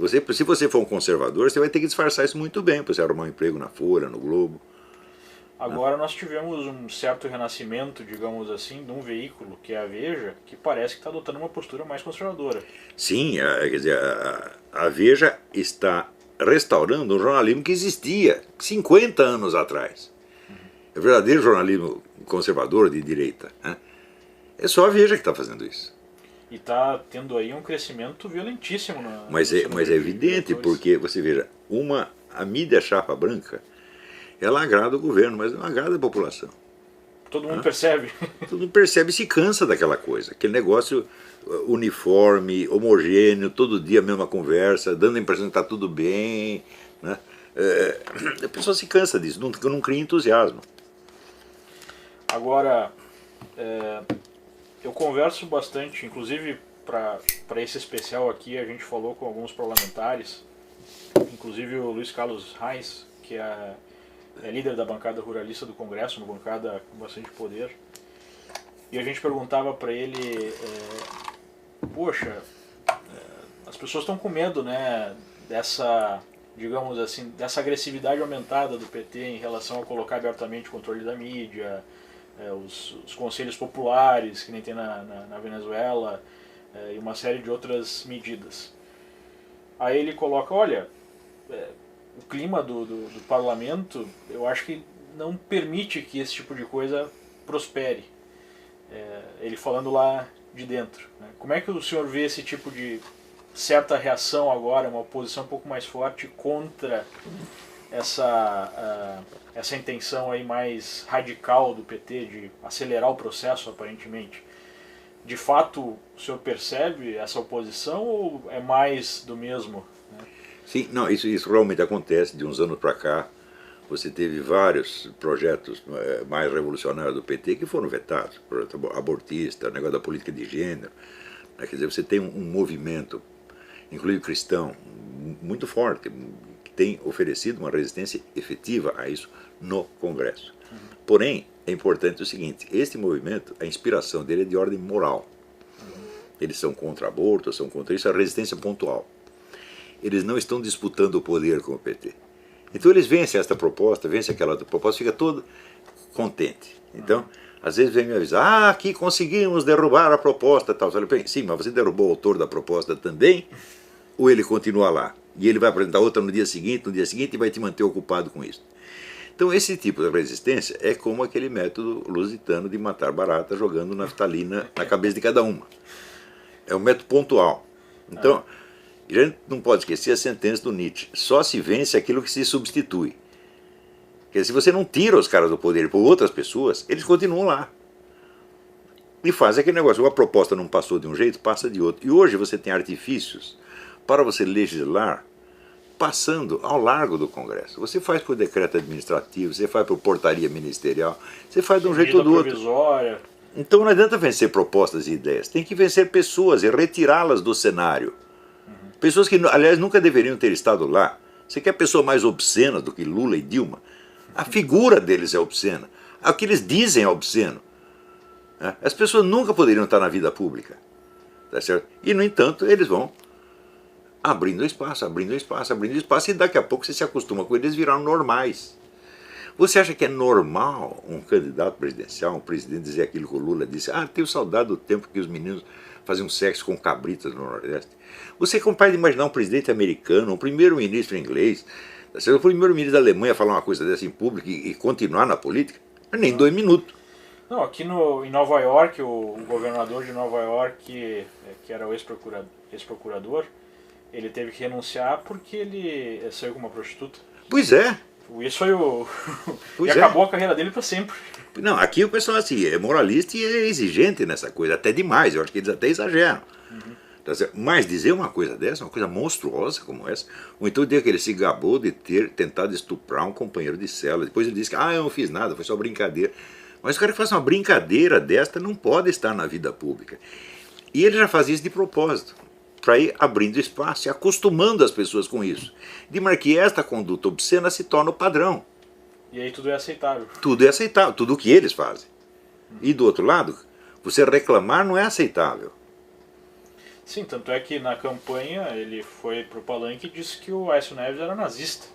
B: Se você for um conservador, você vai ter que disfarçar isso muito bem para você arrumar um emprego na Folha, no Globo.
A: Agora nós tivemos um certo renascimento, digamos assim, de um veículo, que é a Veja, que parece que está adotando uma postura mais conservadora.
B: Sim, quer dizer, a Veja está restaurando um jornalismo que existia 50 anos atrás. É verdadeiro jornalismo conservador de direita. Né? É só a Veja que está fazendo isso.
A: E está tendo aí um crescimento violentíssimo.
B: Mas é evidente, porque, você veja, a mídia chapa branca, ela agrada o governo, mas não agrada a população.
A: Todo mundo percebe.
B: Todo mundo percebe e se cansa daquela coisa. Aquele negócio uniforme, homogêneo, todo dia a mesma conversa, dando a impressão que está tudo bem. Né? A pessoa se cansa disso, não cria entusiasmo.
A: Agora, eu converso bastante, inclusive para esse especial aqui a gente falou com alguns parlamentares, inclusive o Luiz Carlos Reis, que é líder da bancada ruralista do Congresso, uma bancada com bastante poder, e a gente perguntava para ele, poxa, as pessoas estão com medo, né, dessa, digamos assim, dessa agressividade aumentada do PT em relação a colocar abertamente o controle da mídia, os conselhos populares, que nem tem na Venezuela, e uma série de outras medidas. Aí ele coloca, olha, o clima do parlamento, eu acho que não permite que esse tipo de coisa prospere. Ele falando lá de dentro, né? Como é que o senhor vê esse tipo de certa reação agora, uma oposição um pouco mais forte contra essa intenção aí mais radical do PT de acelerar o processo, aparentemente? De fato, o senhor percebe essa oposição ou é mais do mesmo, né?
B: Sim, não, isso realmente acontece. De uns anos para cá, você teve vários projetos mais revolucionários do PT que foram vetados, projeto abortista, negócio da política de gênero, né? Quer dizer, você tem um movimento, inclusive cristão, muito forte, que tem oferecido uma resistência efetiva a isso no Congresso. Porém, é importante o seguinte: este movimento, a inspiração dele é de ordem moral. Eles são contra aborto, são contra isso, a resistência pontual. Eles não estão disputando o poder com o PT. Então eles vencem esta proposta, vencem aquela outra proposta, fica todo contente. Então, às vezes vem me avisar, aqui conseguimos derrubar a proposta, tal. Eu falei, sim, mas você derrubou o autor da proposta também? Ou ele continua lá? E ele vai apresentar outra no dia seguinte, e vai te manter ocupado com isso. Então esse tipo de resistência é como aquele método lusitano de matar barata jogando naftalina na cabeça de cada uma. É um método pontual. Então, a gente não pode esquecer a sentença do Nietzsche: só se vence aquilo que se substitui. Quer dizer, se você não tira os caras do poder por outras pessoas, eles continuam lá. E faz aquele negócio, a proposta não passou de um jeito, passa de outro. E hoje você tem artifícios para você legislar passando ao largo do Congresso. Você faz por decreto administrativo, você faz por portaria ministerial, você faz de um jeito ou do outro. Então não adianta vencer propostas e ideias, tem que vencer pessoas e retirá-las do cenário. Pessoas que, aliás, nunca deveriam ter estado lá. Você quer pessoa mais obscena do que Lula e Dilma? A figura deles é obscena. O que eles dizem é obsceno. As pessoas nunca poderiam estar na vida pública. Tá certo? E, no entanto, eles vão abrindo espaço, e daqui a pouco você se acostuma com eles, viraram normais. Você acha que é normal um candidato presidencial, um presidente, dizer aquilo que o Lula disse? Tenho saudade do tempo que os meninos faziam sexo com cabritas no Nordeste. Você é capaz de imaginar um presidente americano, um primeiro-ministro inglês, o primeiro-ministro da Alemanha falar uma coisa dessa em público e continuar na política? Nem 2 minutos.
A: Não, aqui em Nova York, o governador de Nova York, que era o ex-procurador, ele teve que renunciar porque ele saiu com uma prostituta.
B: Pois é.
A: Isso foi e acabou a carreira dele para sempre.
B: Não, aqui o pessoal assim, é moralista e é exigente nessa coisa, até demais. Eu acho que eles até exageram. Mas dizer uma coisa dessa, uma coisa monstruosa como essa, ou então o dia que ele se gabou de ter tentado estuprar um companheiro de cela, depois ele disse que eu não fiz nada, foi só brincadeira. Mas o cara que faz uma brincadeira desta não pode estar na vida pública. E ele já fazia isso de propósito, para ir abrindo espaço e acostumando as pessoas com isso. De maneira que esta conduta obscena se torna o padrão.
A: E aí tudo é aceitável.
B: Tudo é aceitável, tudo o que eles fazem. E do outro lado, você reclamar não é aceitável.
A: Sim, tanto é que na campanha ele foi pro palanque e disse que o Aécio Neves era nazista.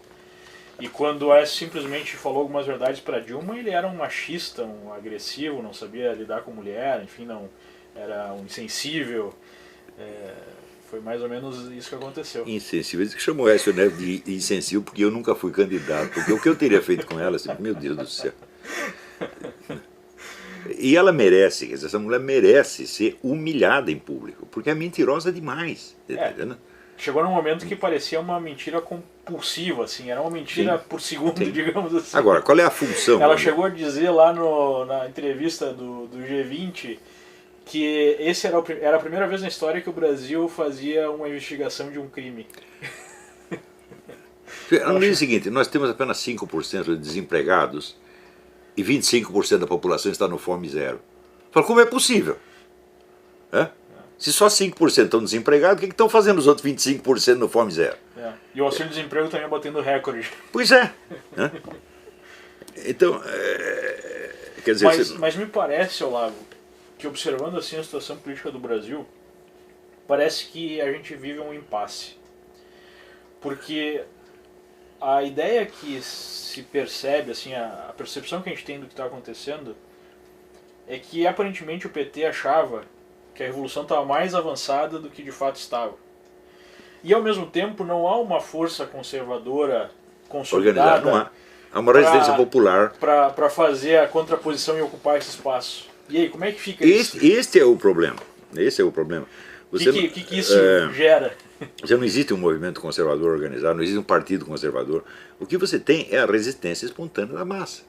A: E quando o Aécio simplesmente falou algumas verdades para Dilma, ele era um machista, um agressivo, não sabia lidar com mulher, enfim, não era um insensível. Foi mais ou menos isso que aconteceu.
B: Insensível. Ele chamou o Aécio Neves de insensível porque eu nunca fui candidato. Porque o que eu teria feito com ela, assim, meu Deus do céu. E ela merece, essa mulher merece ser humilhada em público, porque é mentirosa demais.
A: Chegou num momento que parecia uma mentira compulsiva, assim, era uma mentira por segundo, digamos assim.
B: Agora, qual é a função?
A: Ela chegou a dizer lá na entrevista do G20 que era a primeira vez na história que o Brasil fazia uma investigação de um crime.
B: No dia seguinte, nós temos apenas 5% de desempregados e 25% da população está no fome zero. Fala, como é possível? Se só 5% estão desempregados, o que estão fazendo os outros 25% no fome zero?
A: E o auxílio-desemprego também batendo recorde.
B: Pois é. Então, quer dizer...
A: Mas me parece, Olavo, que observando assim a situação política do Brasil, parece que a gente vive um impasse. Porque a ideia que se percebe, assim, a percepção que a gente tem do que está acontecendo, é que aparentemente o PT achava que a revolução estava mais avançada do que de fato estava. E ao mesmo tempo não há uma força conservadora consolidada.
B: Organizada, não há. Há uma resistência popular.
A: Para fazer a contraposição e ocupar esse espaço. E aí, como é que fica isso?
B: Este é o problema. Esse é o problema.
A: O que isso gera?
B: Você não existe um movimento conservador organizado, não existe um partido conservador. O que você tem é a resistência espontânea da massa.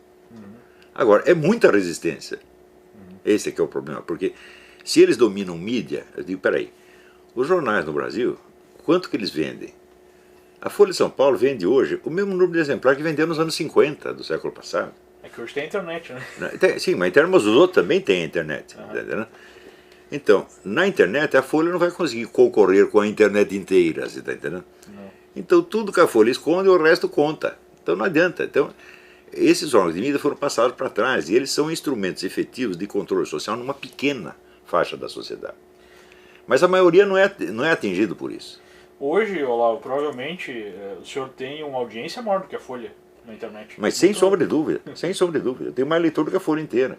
B: Agora, é muita resistência. Esse é que é o problema. Porque se eles dominam mídia, eu digo, peraí, os jornais no Brasil, quanto que eles vendem? A Folha de São Paulo vende hoje o mesmo número de exemplares que vendeu nos anos 50 do século passado.
A: É que hoje tem internet, né?
B: Sim, mas os outros também têm internet. Entendeu? Então, na internet, a Folha não vai conseguir concorrer com a internet inteira, você está entendendo?
A: Não.
B: Então, tudo que a Folha esconde, o resto conta. Então, não adianta. Então, esses órgãos de mídia foram passados para trás e eles são instrumentos efetivos de controle social numa pequena faixa da sociedade. Mas a maioria não é atingido por isso.
A: Hoje, Olavo, provavelmente o senhor tem uma audiência maior do que a Folha na internet.
B: Mas sem sombra de dúvida, sem sombra de dúvida. Eu tenho mais leitor do que a Folha inteira.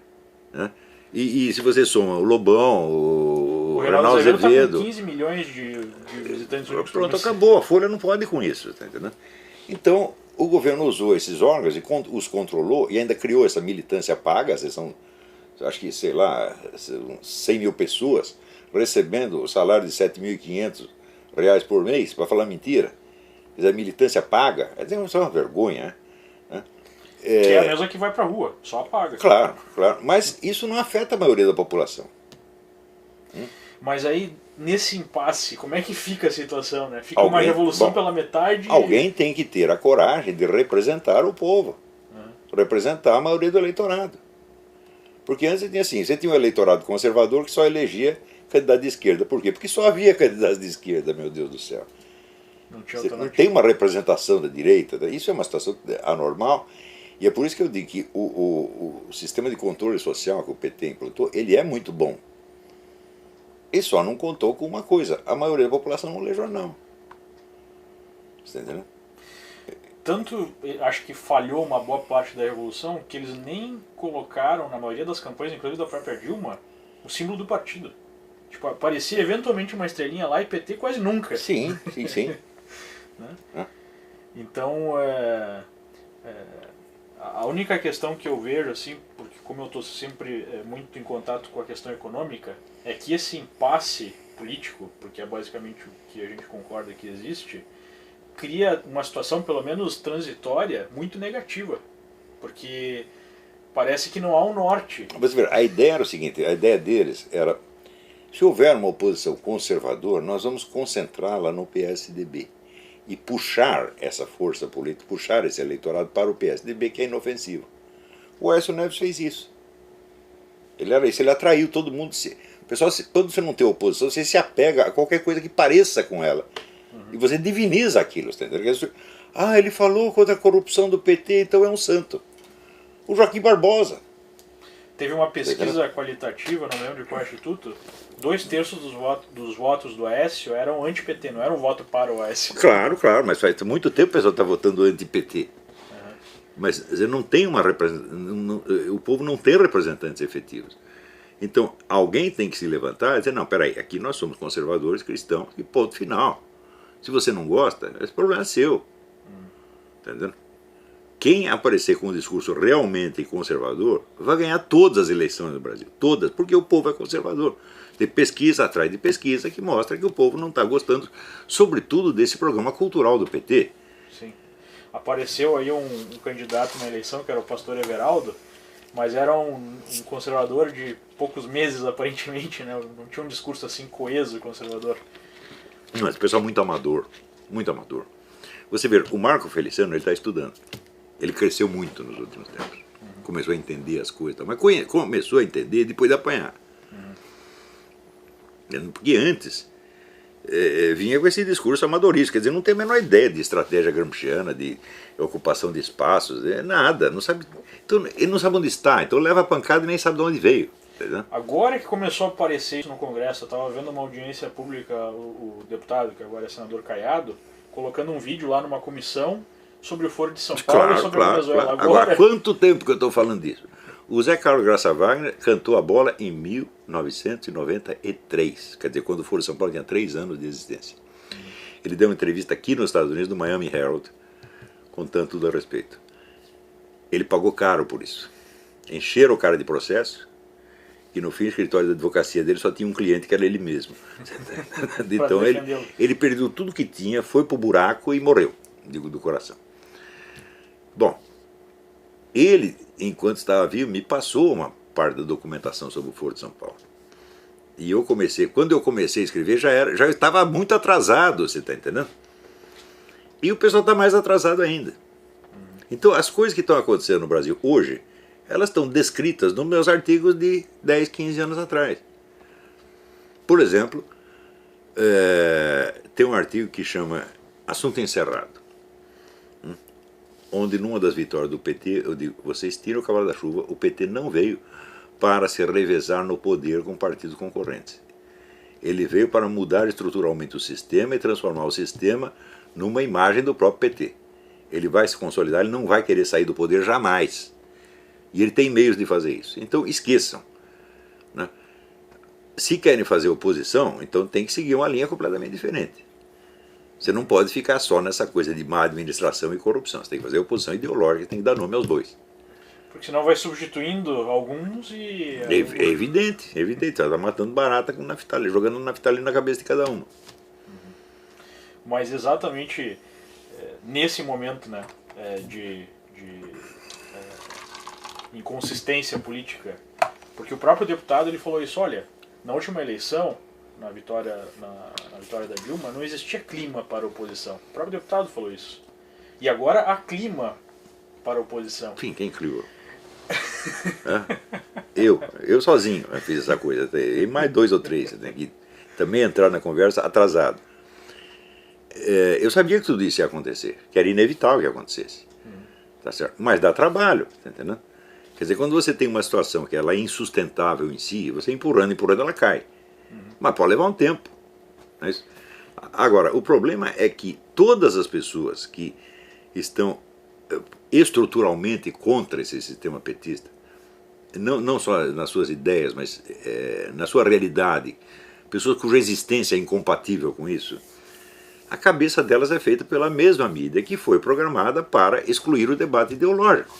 B: Né? E se você soma o Lobão, o Reinaldo Azevedo...
A: Tá com 15 milhões de visitantes únicos.
B: Pronto, acabou. A Folha não pode com isso. Tá entendendo? Então, o governo usou esses órgãos e os controlou e ainda criou essa militância paga. São, acho que, sei lá, 100 mil pessoas recebendo o salário de R$7.500 por mês, para falar mentira. Quer dizer, a militância paga. Isso é uma vergonha, né?
A: Que é a mesma que vai para a rua, só paga.
B: Claro, claro. Mas isso não afeta a maioria da população.
A: Mas aí, nesse impasse, como é que fica a situação, né? Fica uma revolução pela metade...
B: Alguém tem que ter a coragem de representar o povo. Representar a maioria do eleitorado. Porque antes você tinha um eleitorado conservador que só elegia candidato de esquerda. Por quê? Porque só havia candidatos de esquerda, meu Deus do céu. Não tem uma representação da direita. Isso é uma situação anormal. E é por isso que eu digo que o sistema de controle social que o PT implantou, ele é muito bom. Ele só não contou com uma coisa: a maioria da população não lê jornal. Você está entendendo?
A: Tanto, acho que falhou uma boa parte da revolução, que eles nem colocaram, na maioria das campanhas, inclusive da própria Dilma, o símbolo do partido. Tipo, aparecia eventualmente uma estrelinha lá e PT quase nunca.
B: Sim.
A: Né? Então, a única questão que eu vejo, assim, porque como eu estou sempre muito em contato com a questão econômica, é que esse impasse político, porque é basicamente o que a gente concorda que existe, cria uma situação, pelo menos transitória, muito negativa. Porque parece que não há um norte.
B: Mas, a ideia era o seguinte, a ideia deles era, se houver uma oposição conservadora, nós vamos concentrá-la no PSDB. E puxar essa força política, puxar esse eleitorado para o PSDB, que é inofensivo. O Aécio Neves fez isso. Ele atraiu todo mundo. O pessoal, quando você não tem oposição, você se apega a qualquer coisa que pareça com ela. E você diviniza aquilo. Entendeu? Ele falou contra a corrupção do PT, então é um santo. O Joaquim Barbosa.
A: Teve uma pesquisa qualitativa, não lembro de qual instituto, 2/3 dos votos do Aécio eram anti-PT, não era um voto para o Aécio.
B: Claro, mas faz muito tempo que o pessoal está votando anti-PT. Mas não tem o povo não tem representantes efetivos. Então, alguém tem que se levantar e dizer, não, peraí, aqui nós somos conservadores cristãos e ponto final. Se você não gosta, esse problema é seu. Entendeu? Quem aparecer com um discurso realmente conservador vai ganhar todas as eleições no Brasil. Todas, porque o povo é conservador. Tem pesquisa atrás de pesquisa que mostra que o povo não está gostando, sobretudo, desse programa cultural do PT.
A: Sim. Apareceu aí um candidato na eleição, que era o pastor Everaldo, mas era um conservador de poucos meses, aparentemente, né? Não tinha um discurso assim coeso conservador.
B: Não, esse pessoal é muito amador, muito amador. Você vê, o Marco Feliciano, ele está estudando. Ele cresceu muito nos últimos tempos. Começou a entender as coisas, mas começou a entender depois de apanhar. Porque antes vinha com esse discurso amadorista, quer dizer, não tem a menor ideia de estratégia gramsciana, de ocupação de espaços, nada, não sabe. Então, ele não sabe onde está, então leva a pancada e nem sabe de onde veio. Entendeu?
A: Agora que começou a aparecer isso no Congresso, eu estava vendo uma audiência pública, o deputado, que agora é senador Caiado, colocando um vídeo lá numa comissão sobre o Foro de São Paulo e sobre a Venezuela.
B: Agora, quanto tempo que eu estou falando disso? O Zé Carlos Graça Wagner cantou a bola em 1993, quer dizer, quando o Foro de São Paulo tinha 3 anos de existência. Ele deu uma entrevista aqui nos Estados Unidos, no Miami Herald, contando tudo a respeito. Ele pagou caro por isso. Encheram o cara de processo e no fim o escritório da advocacia dele só tinha um cliente que era ele mesmo. Então ele perdeu tudo que tinha, foi pro buraco e morreu, digo, do coração. Bom, ele, enquanto estava vivo, me passou uma parte da documentação sobre o Foro de São Paulo. E eu comecei, quando eu comecei a escrever, já estava muito atrasado, você está entendendo? E o pessoal está mais atrasado ainda. Então as coisas que estão acontecendo no Brasil hoje, elas estão descritas nos meus artigos de 10, 15 anos atrás. Por exemplo, tem um artigo que chama Assunto Encerrado, onde numa das vitórias do PT, eu digo, vocês tiram o cavalo da chuva, o PT não veio para se revezar no poder com partidos concorrentes. Ele veio para mudar estruturalmente o sistema e transformar o sistema numa imagem do próprio PT. Ele vai se consolidar, ele não vai querer sair do poder jamais. E ele tem meios de fazer isso. Então esqueçam, né? Se querem fazer oposição, então tem que seguir uma linha completamente diferente. Você não pode ficar só nessa coisa de má administração e corrupção. Você tem que fazer oposição ideológica, tem que dar nome aos bois.
A: Porque senão vai substituindo alguns e...
B: É evidente, é evidente. Você está matando barata com naftalina, jogando naftalina na cabeça de cada uma.
A: Mas exatamente nesse momento, né, de inconsistência política, porque o próprio deputado ele falou isso, olha, na última eleição, na vitória da Dilma, não existia clima para a oposição. O próprio deputado falou isso. E agora há clima para a oposição.
B: Sim, quem criou? Eu sozinho fiz essa coisa. E mais 2 ou 3, tem que também entrar na conversa atrasado. Eu sabia que tudo isso ia acontecer, que era inevitável que acontecesse. Tá certo? Mas dá trabalho, tá entendendo? Quer dizer, quando você tem uma situação que ela é insustentável em si, você empurrando, ela cai. Mas pode levar um tempo. Não é isso? Agora, o problema é que todas as pessoas que estão estruturalmente contra esse sistema petista, não só nas suas ideias, mas na sua realidade, pessoas cuja existência é incompatível com isso, a cabeça delas é feita pela mesma mídia que foi programada para excluir o debate ideológico.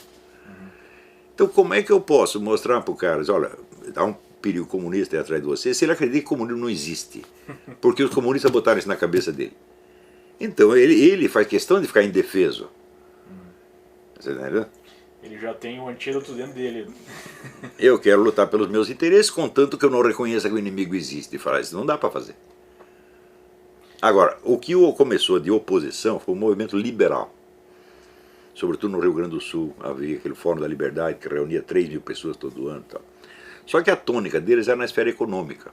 B: Então como é que eu posso mostrar para o cara, olha, há um perigo comunista aí atrás de você, se ele acredita que o comunismo não existe, porque os comunistas botaram isso na cabeça dele. Então ele faz questão de ficar indefeso. Você entendeu?
A: Ele já tem um antídoto dentro dele.
B: Eu quero lutar pelos meus interesses, contanto que eu não reconheça que o inimigo existe. E falar isso não dá para fazer. Agora, o que começou de oposição foi um movimento liberal. Sobretudo no Rio Grande do Sul, havia aquele Fórum da Liberdade que reunia 3.000 pessoas todo ano e tal. Só que a tônica deles era na esfera econômica.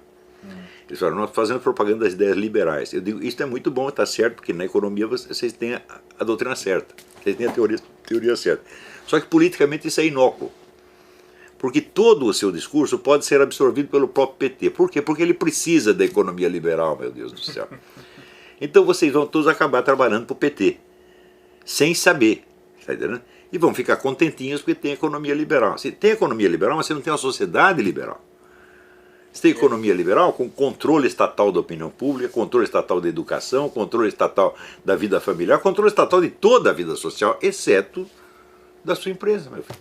B: Eles falaram, nós fazemos propaganda das ideias liberais. Eu digo, isso é muito bom, está certo, porque na economia vocês têm a doutrina certa, vocês têm a teoria certa. Só que politicamente isso é inócuo. Porque todo o seu discurso pode ser absorvido pelo próprio PT. Por quê? Porque ele precisa da economia liberal, meu Deus do céu. Então vocês vão todos acabar trabalhando para o PT, sem saber. Tá entendendo? E vão ficar contentinhos porque tem economia liberal. Se tem economia liberal, mas você não tem uma sociedade liberal. Você tem economia liberal com controle estatal da opinião pública, controle estatal da educação, controle estatal da vida familiar, controle estatal de toda a vida social, exceto da sua empresa, meu filho.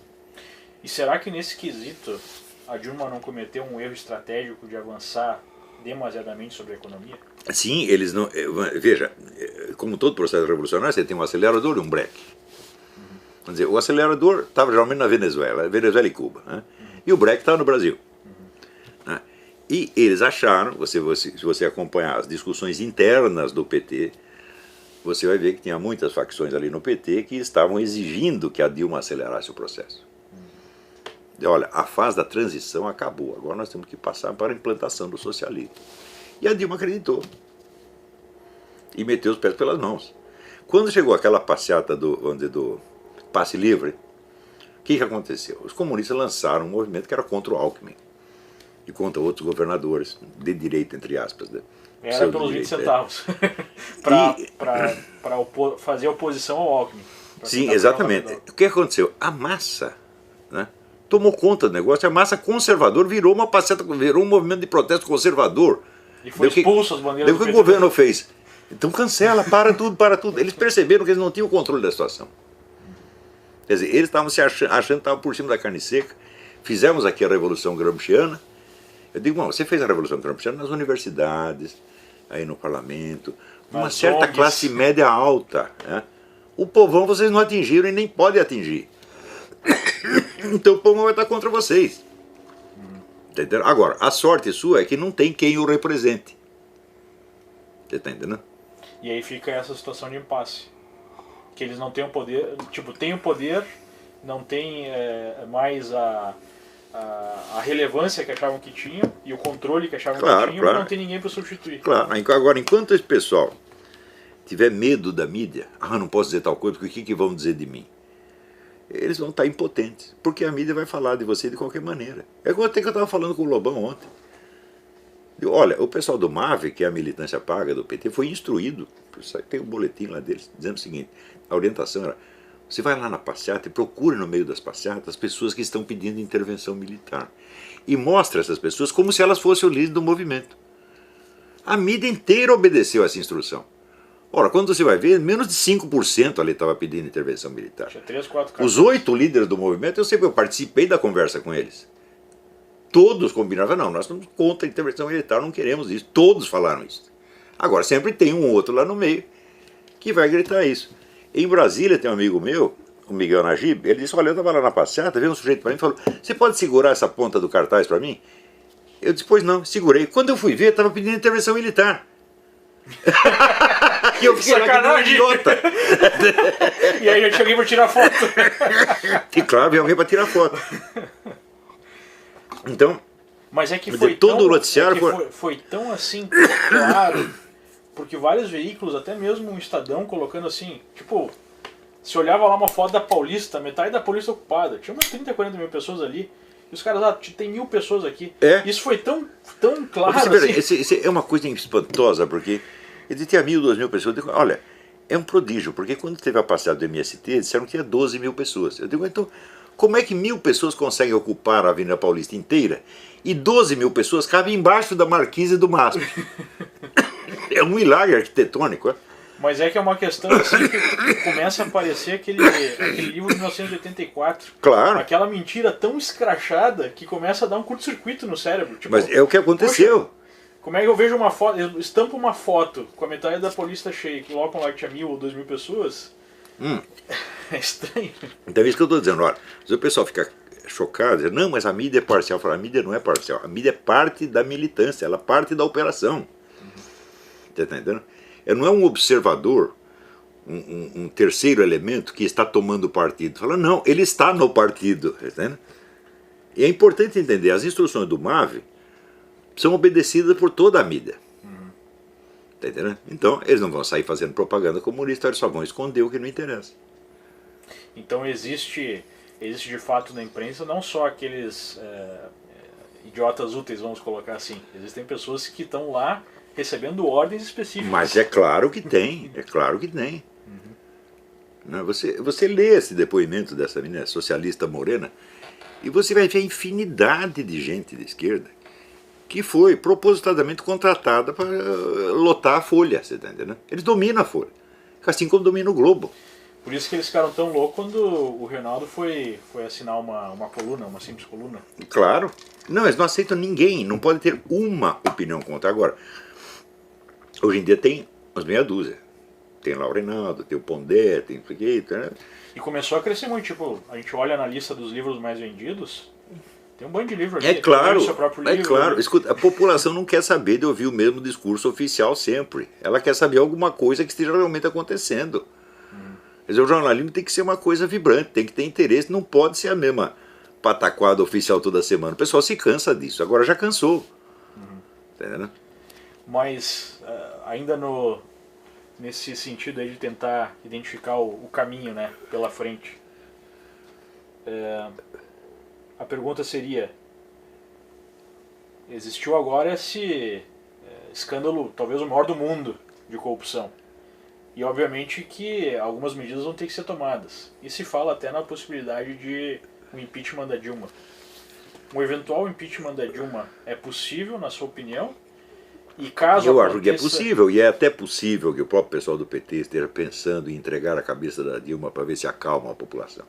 A: E será que nesse quesito a Dilma não cometeu um erro estratégico de avançar demasiadamente sobre a economia?
B: Sim, eles não... Veja, como todo processo revolucionário, você tem um acelerador e um breque. Vamos dizer, o acelerador estava geralmente na Venezuela e Cuba, né? E o breque estava no Brasil. Né? E eles acharam, se você acompanhar as discussões internas do PT, você vai ver que tinha muitas facções ali no PT que estavam exigindo que a Dilma acelerasse o processo. Olha, a fase da transição acabou, agora nós temos que passar para a implantação do socialismo. E a Dilma acreditou. E meteu os pés pelas mãos. Quando chegou aquela passeata do passe livre, o que aconteceu? Os comunistas lançaram um movimento que era contra o Alckmin e contra outros governadores de direita, entre aspas. Né?
A: Era pelos 20 centavos. Para fazer oposição ao Alckmin.
B: Sim, exatamente. O que aconteceu? A massa, né, tomou conta do negócio, a massa conservadora virou uma passeata, virou um movimento de protesto conservador.
A: E foi expulso as bandeiras do
B: PT. O que o governo fez? Então cancela, para tudo, para tudo. Eles perceberam que eles não tinham o controle da situação. Quer dizer, eles estavam se achando que estavam por cima da carne seca. Fizemos aqui a Revolução Gramsciana. Eu digo, bom, você fez a Revolução Gramsciana nas universidades, aí no parlamento, uma certa classe média alta. Né? O povão vocês não atingiram e nem podem atingir. Então o povão vai estar contra vocês. Entendeu? Agora, a sorte sua é que não tem quem o represente. Você está entendendo?
A: E aí fica essa situação de impasse. Que eles não têm o poder, tipo, tem o poder, não tem mais a relevância que achavam que tinham e o controle que achavam que tinham, mas não tem ninguém para substituir.
B: Claro, agora enquanto esse pessoal tiver medo da mídia, não posso dizer tal coisa, porque o que vão dizer de mim? Eles vão estar impotentes, porque a mídia vai falar de você de qualquer maneira. É igual até que eu estava falando com o Lobão ontem. Olha, o pessoal do MAV, que é a militância paga do PT, foi instruído, tem um boletim lá deles, dizendo o seguinte, a orientação era, você vai lá na passeata e procura no meio das passeatas as pessoas que estão pedindo intervenção militar. E mostra essas pessoas como se elas fossem o líder do movimento. A mídia inteira obedeceu essa instrução. Ora, quando você vai ver, menos de 5% ali estava pedindo intervenção militar.
A: Tinha 3, 4 casos.
B: Os 8 líderes do movimento, eu participei da conversa com eles. Todos combinavam, não, nós estamos contra a intervenção militar, não queremos isso. Todos falaram isso. Agora, sempre tem um outro lá no meio que vai gritar isso. Em Brasília tem um amigo meu, o Miguel Najib, ele disse, olha, eu estava lá na passeata, veio um sujeito para mim e falou, você pode segurar essa ponta do cartaz para mim? Eu disse, pois não, segurei. Quando eu fui ver, estava pedindo intervenção militar. E eu fiquei lá que idiota.
A: E aí já tinha alguém para tirar foto.
B: E claro, veio alguém para tirar foto. Então,
A: mas é que foi
B: todo
A: tão,
B: o noticiário
A: foi tão assim claro, porque vários veículos, até mesmo um Estadão colocando assim, tipo, se olhava lá uma foto da Paulista, metade da Paulista ocupada, tinha umas 30, 40 mil pessoas ali, e os caras, tem 1000 pessoas aqui. Isso foi tão claro assim.
B: Isso é uma coisa espantosa, porque tinha 1000, 2000 pessoas. Eu digo, olha, é um prodígio, porque quando teve a passeada do MST, disseram que tinha 12 mil pessoas. Eu digo, então, como é que 1000 pessoas conseguem ocupar a Avenida Paulista inteira e 12 mil pessoas cabem embaixo da marquise do MASP? É um milagre arquitetônico, é?
A: Mas é que é uma questão assim que começa a aparecer aquele livro de 1984.
B: Claro.
A: Aquela mentira tão escrachada que começa a dar um curto-circuito no cérebro. Tipo,
B: mas é o que aconteceu.
A: Poxa, como é que eu vejo uma foto, eu estampo uma foto com a metade da Paulista cheia e colocam lá que tinha 1000 ou 2000 pessoas? É estranho.
B: Então é isso que eu estou dizendo. Olha, se o pessoal fica chocado, diz, não, mas a mídia é parcial. Eu falo, a mídia não é parcial. A mídia é parte da militância, ela é parte da operação. Você está entendendo? Não é um observador, um terceiro elemento que está tomando partido. Fala, não, ele está no partido. Tá entendendo? E é importante entender, as instruções do MAV são obedecidas por toda a mídia. Tá entendendo? Então, eles não vão sair fazendo propaganda comunista, eles só vão esconder o que não interessa.
A: Então existe de fato na imprensa não só aqueles idiotas úteis, vamos colocar assim. Existem pessoas que estão lá recebendo ordens específicas.
B: Mas é claro que tem, é claro que tem. Você lê esse depoimento dessa menina socialista morena e você vai ver a infinidade de gente de esquerda que foi propositadamente contratada para lotar a Folha, você está entendendo? Eles dominam a Folha, assim como dominam o Globo.
A: Por isso que eles ficaram tão loucos quando o Reinaldo foi assinar uma coluna, uma simples coluna.
B: Claro. Não, eles não aceitam ninguém, não pode ter uma opinião contra. Agora, hoje em dia tem umas meia dúzia. Tem lá o Reinaldo, tem o Pondé, tem isso aqui, né?
A: E começou a crescer muito, tipo, a gente olha na lista dos livros mais vendidos, tem um bando de livro ali.
B: É claro,
A: seu próprio livro,
B: é claro. Escuta, a população não quer saber de ouvir o mesmo discurso oficial sempre. Ela quer saber alguma coisa que esteja realmente acontecendo. Quer dizer, o jornalismo tem que ser uma coisa vibrante, tem que ter interesse, não pode ser a mesma pataquada oficial toda semana. O pessoal se cansa disso, agora já cansou. Tá entendendo?
A: Mas, ainda nesse sentido aí de tentar identificar o caminho, né, pela frente, a pergunta seria, existiu agora esse escândalo, talvez o maior do mundo, de corrupção. E obviamente que algumas medidas vão ter que ser tomadas. E se fala até na possibilidade de um impeachment da Dilma. Um eventual impeachment da Dilma é possível, na sua opinião? E caso
B: eu acho que é possível, e é até possível que o próprio pessoal do PT esteja pensando em entregar a cabeça da Dilma para ver se acalma a população.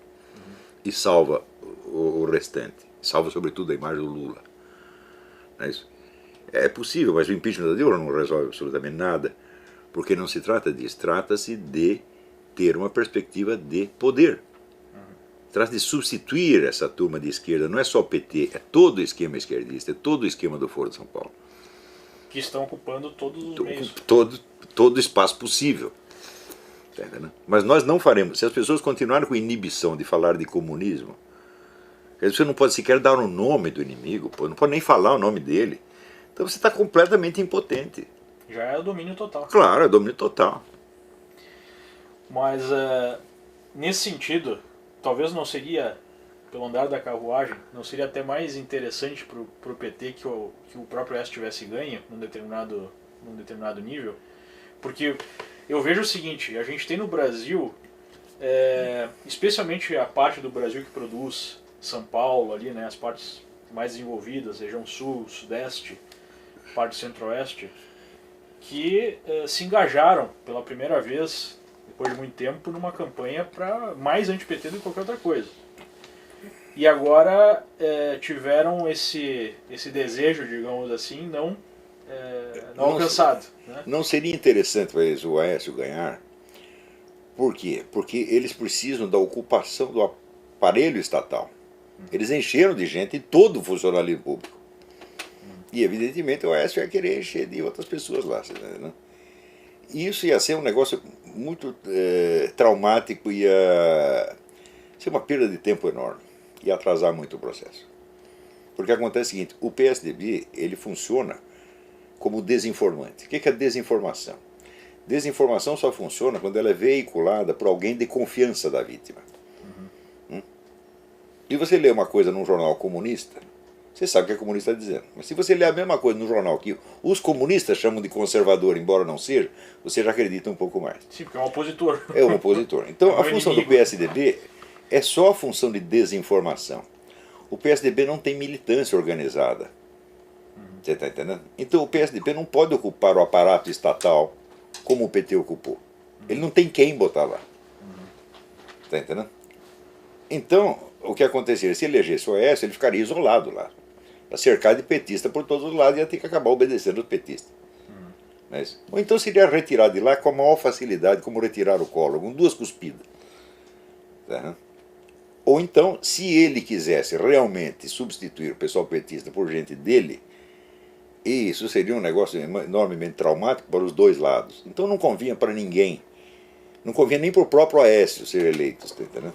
B: e salva o restante. Salva sobretudo a imagem do Lula. Não é isso? É possível, mas o impeachment da Dilma não resolve absolutamente nada, porque não se trata disso, trata-se de ter uma perspectiva de poder. Trata de substituir essa turma de esquerda, não é só o PT, é todo o esquema esquerdista, é todo o esquema do Foro de São Paulo.
A: Que estão ocupando todos os meios.
B: Todo o espaço possível. Mas nós não faremos. Se as pessoas continuarem com inibição de falar de comunismo, você não pode sequer dar o nome do inimigo, não pode nem falar o nome dele. Então você está completamente impotente.
A: Já é o domínio total.
B: Claro, é domínio total.
A: Mas, nesse sentido, talvez não seria, pelo andar da carruagem, não seria até mais interessante para o PT que o próprio S tivesse ganho num determinado nível? Porque eu vejo o seguinte, a gente tem no Brasil, especialmente a parte do Brasil que produz São Paulo, ali, né, as partes mais desenvolvidas, região sul, sudeste, parte centro-oeste, que se engajaram pela primeira vez, depois de muito tempo, numa campanha para mais anti-PT do que qualquer outra coisa. E agora tiveram esse desejo, digamos assim, não alcançado. Né?
B: Não seria interessante para eles o Aécio ganhar? Por quê? Porque eles precisam da ocupação do aparelho estatal. Eles encheram de gente em todo o funcionalismo público. E, evidentemente, o Aécio ia querer encher de outras pessoas lá. Né? E isso ia ser um negócio muito traumático, ia ser uma perda de tempo enorme, ia atrasar muito o processo. Porque acontece o seguinte, o PSDB ele funciona como desinformante. O que é desinformação? Desinformação só funciona quando ela é veiculada por alguém de confiança da vítima. E você lê uma coisa num jornal comunista, você sabe o que a comunista está dizendo. Mas se você lê a mesma coisa no jornal que os comunistas chamam de conservador, embora não seja, você já acredita um pouco mais.
A: Sim, porque é um opositor.
B: É um opositor. Então a função do PSDB é só a função de desinformação. O PSDB não tem militância organizada. Você está entendendo? Então o PSDB não pode ocupar o aparato estatal como o PT ocupou. Ele não tem quem botar lá. Está entendendo? Então, o que aconteceria? Se elegesse o Aécio, ele ficaria isolado lá. Cercado de petista por todos os lados e ia ter que acabar obedecendo os petistas. Mas, ou então seria retirado de lá com a maior facilidade, como retirar o Collor, com 2 cuspidas. Tá? Ou então, se ele quisesse realmente substituir o pessoal petista por gente dele, isso seria um negócio enormemente traumático para os 2 lados. Então não convinha para ninguém. Não convinha nem para o próprio Aécio ser eleito. Tá entendendo?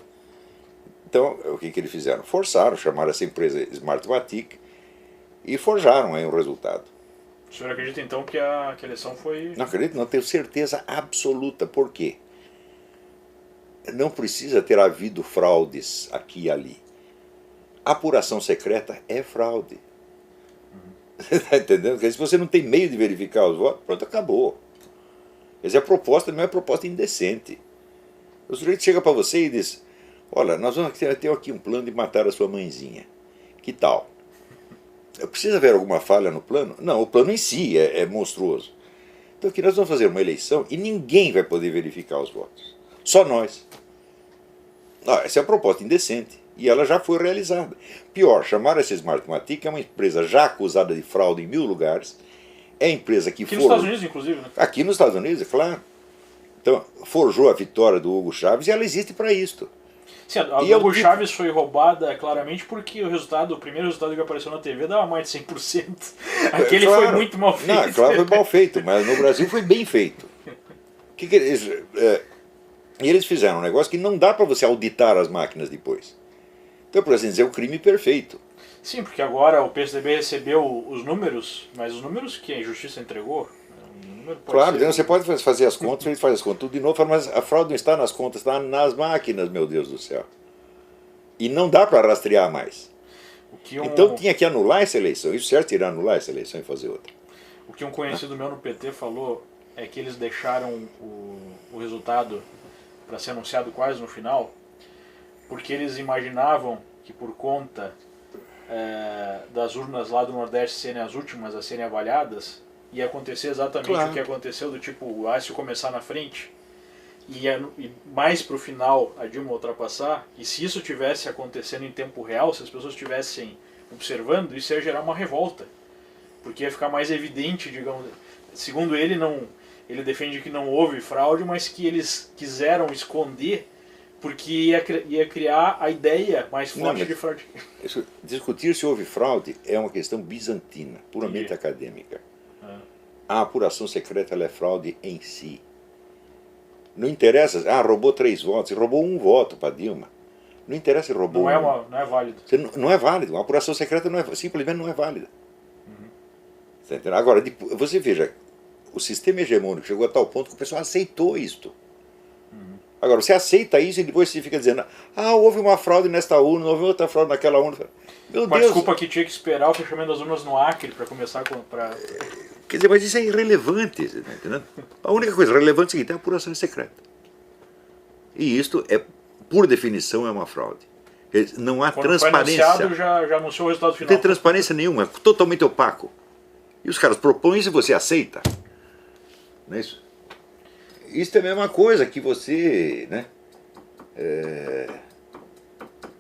B: Então, o que eles fizeram? Forçaram, chamaram essa empresa Smartmatic e forjaram aí o resultado.
A: O senhor acredita então que a eleição foi...
B: Não acredito, não, tenho certeza absoluta. Por quê? Não precisa ter havido fraudes aqui e ali. Apuração secreta é fraude. Você está entendendo? Porque se você não tem meio de verificar os votos, pronto, acabou. Quer dizer, a proposta não é proposta indecente. O sujeito chega para você e diz: olha, nós vamos ter aqui um plano de matar a sua mãezinha. Que tal? Precisa haver alguma falha no plano? Não, o plano em si é monstruoso. Então aqui nós vamos fazer uma eleição e ninguém vai poder verificar os votos. Só nós. Essa é a proposta indecente. E ela já foi realizada. Pior, chamaram essa Smartmatic, que é uma empresa já acusada de fraude em 1000 lugares. É a empresa que
A: aqui nos Estados Unidos, inclusive, né?
B: Aqui nos Estados Unidos, é claro. Então, forjou a vitória do Hugo Chávez e ela existe para isto.
A: Sim, a do Hugo Chávez foi roubada claramente porque o primeiro resultado que apareceu na TV dava mais de 100%. Aquele claro, foi muito mal feito.
B: Não, claro, foi mal feito, mas no Brasil foi bem feito. E eles fizeram um negócio que não dá para você auditar as máquinas depois. Então, por assim dizer, é um crime perfeito.
A: Sim, porque agora o PSDB recebeu os números, mas os números que a Justiça entregou...
B: Claro, então você pode fazer as contas, ele faz as contas tudo de novo, mas a fraude não está nas contas, está nas máquinas, meu Deus do céu. E não dá para rastrear mais. Então tinha que anular essa eleição. Isso certo, iria anular essa eleição e fazer outra.
A: O que um conhecido meu no PT falou é que eles deixaram o resultado para ser anunciado quase no final, porque eles imaginavam que por conta das urnas lá do Nordeste serem as últimas a serem avaliadas, ia acontecer exatamente o que aconteceu, do tipo, o Aécio começar na frente e mais para o final a Dilma ultrapassar, e se isso tivesse acontecendo em tempo real, se as pessoas estivessem observando, isso ia gerar uma revolta, porque ia ficar mais evidente, digamos, segundo ele, ele defende que não houve fraude, mas que eles quiseram esconder porque ia criar a ideia mais forte de fraude.
B: Discutir se houve fraude é uma questão bizantina, puramente acadêmica. A apuração secreta ela é fraude em si. Não interessa, roubou 3 votos, roubou 1 voto para Dilma. Não interessa se roubou
A: não é válido.
B: Não é válido, a apuração secreta simplesmente não é válida. Agora, você veja, o sistema hegemônico chegou a tal ponto que o pessoal aceitou isto. Agora, você aceita isso e depois você fica dizendo, houve uma fraude nesta urna, houve outra fraude naquela urna. Meu Deus!
A: Desculpa que tinha que esperar o fechamento das urnas no Acre para começar para...
B: Quer dizer, mas isso é irrelevante, tá entendendo? A única coisa relevante é o seguinte, é a apuração secreta. E isto, por definição, é uma fraude. Não há transparência.
A: Quando já anunciou o resultado final.
B: Não tem transparência nenhuma, é totalmente opaco. E os caras propõem isso e você aceita. Não é isso? Isso é a mesma coisa que você, né,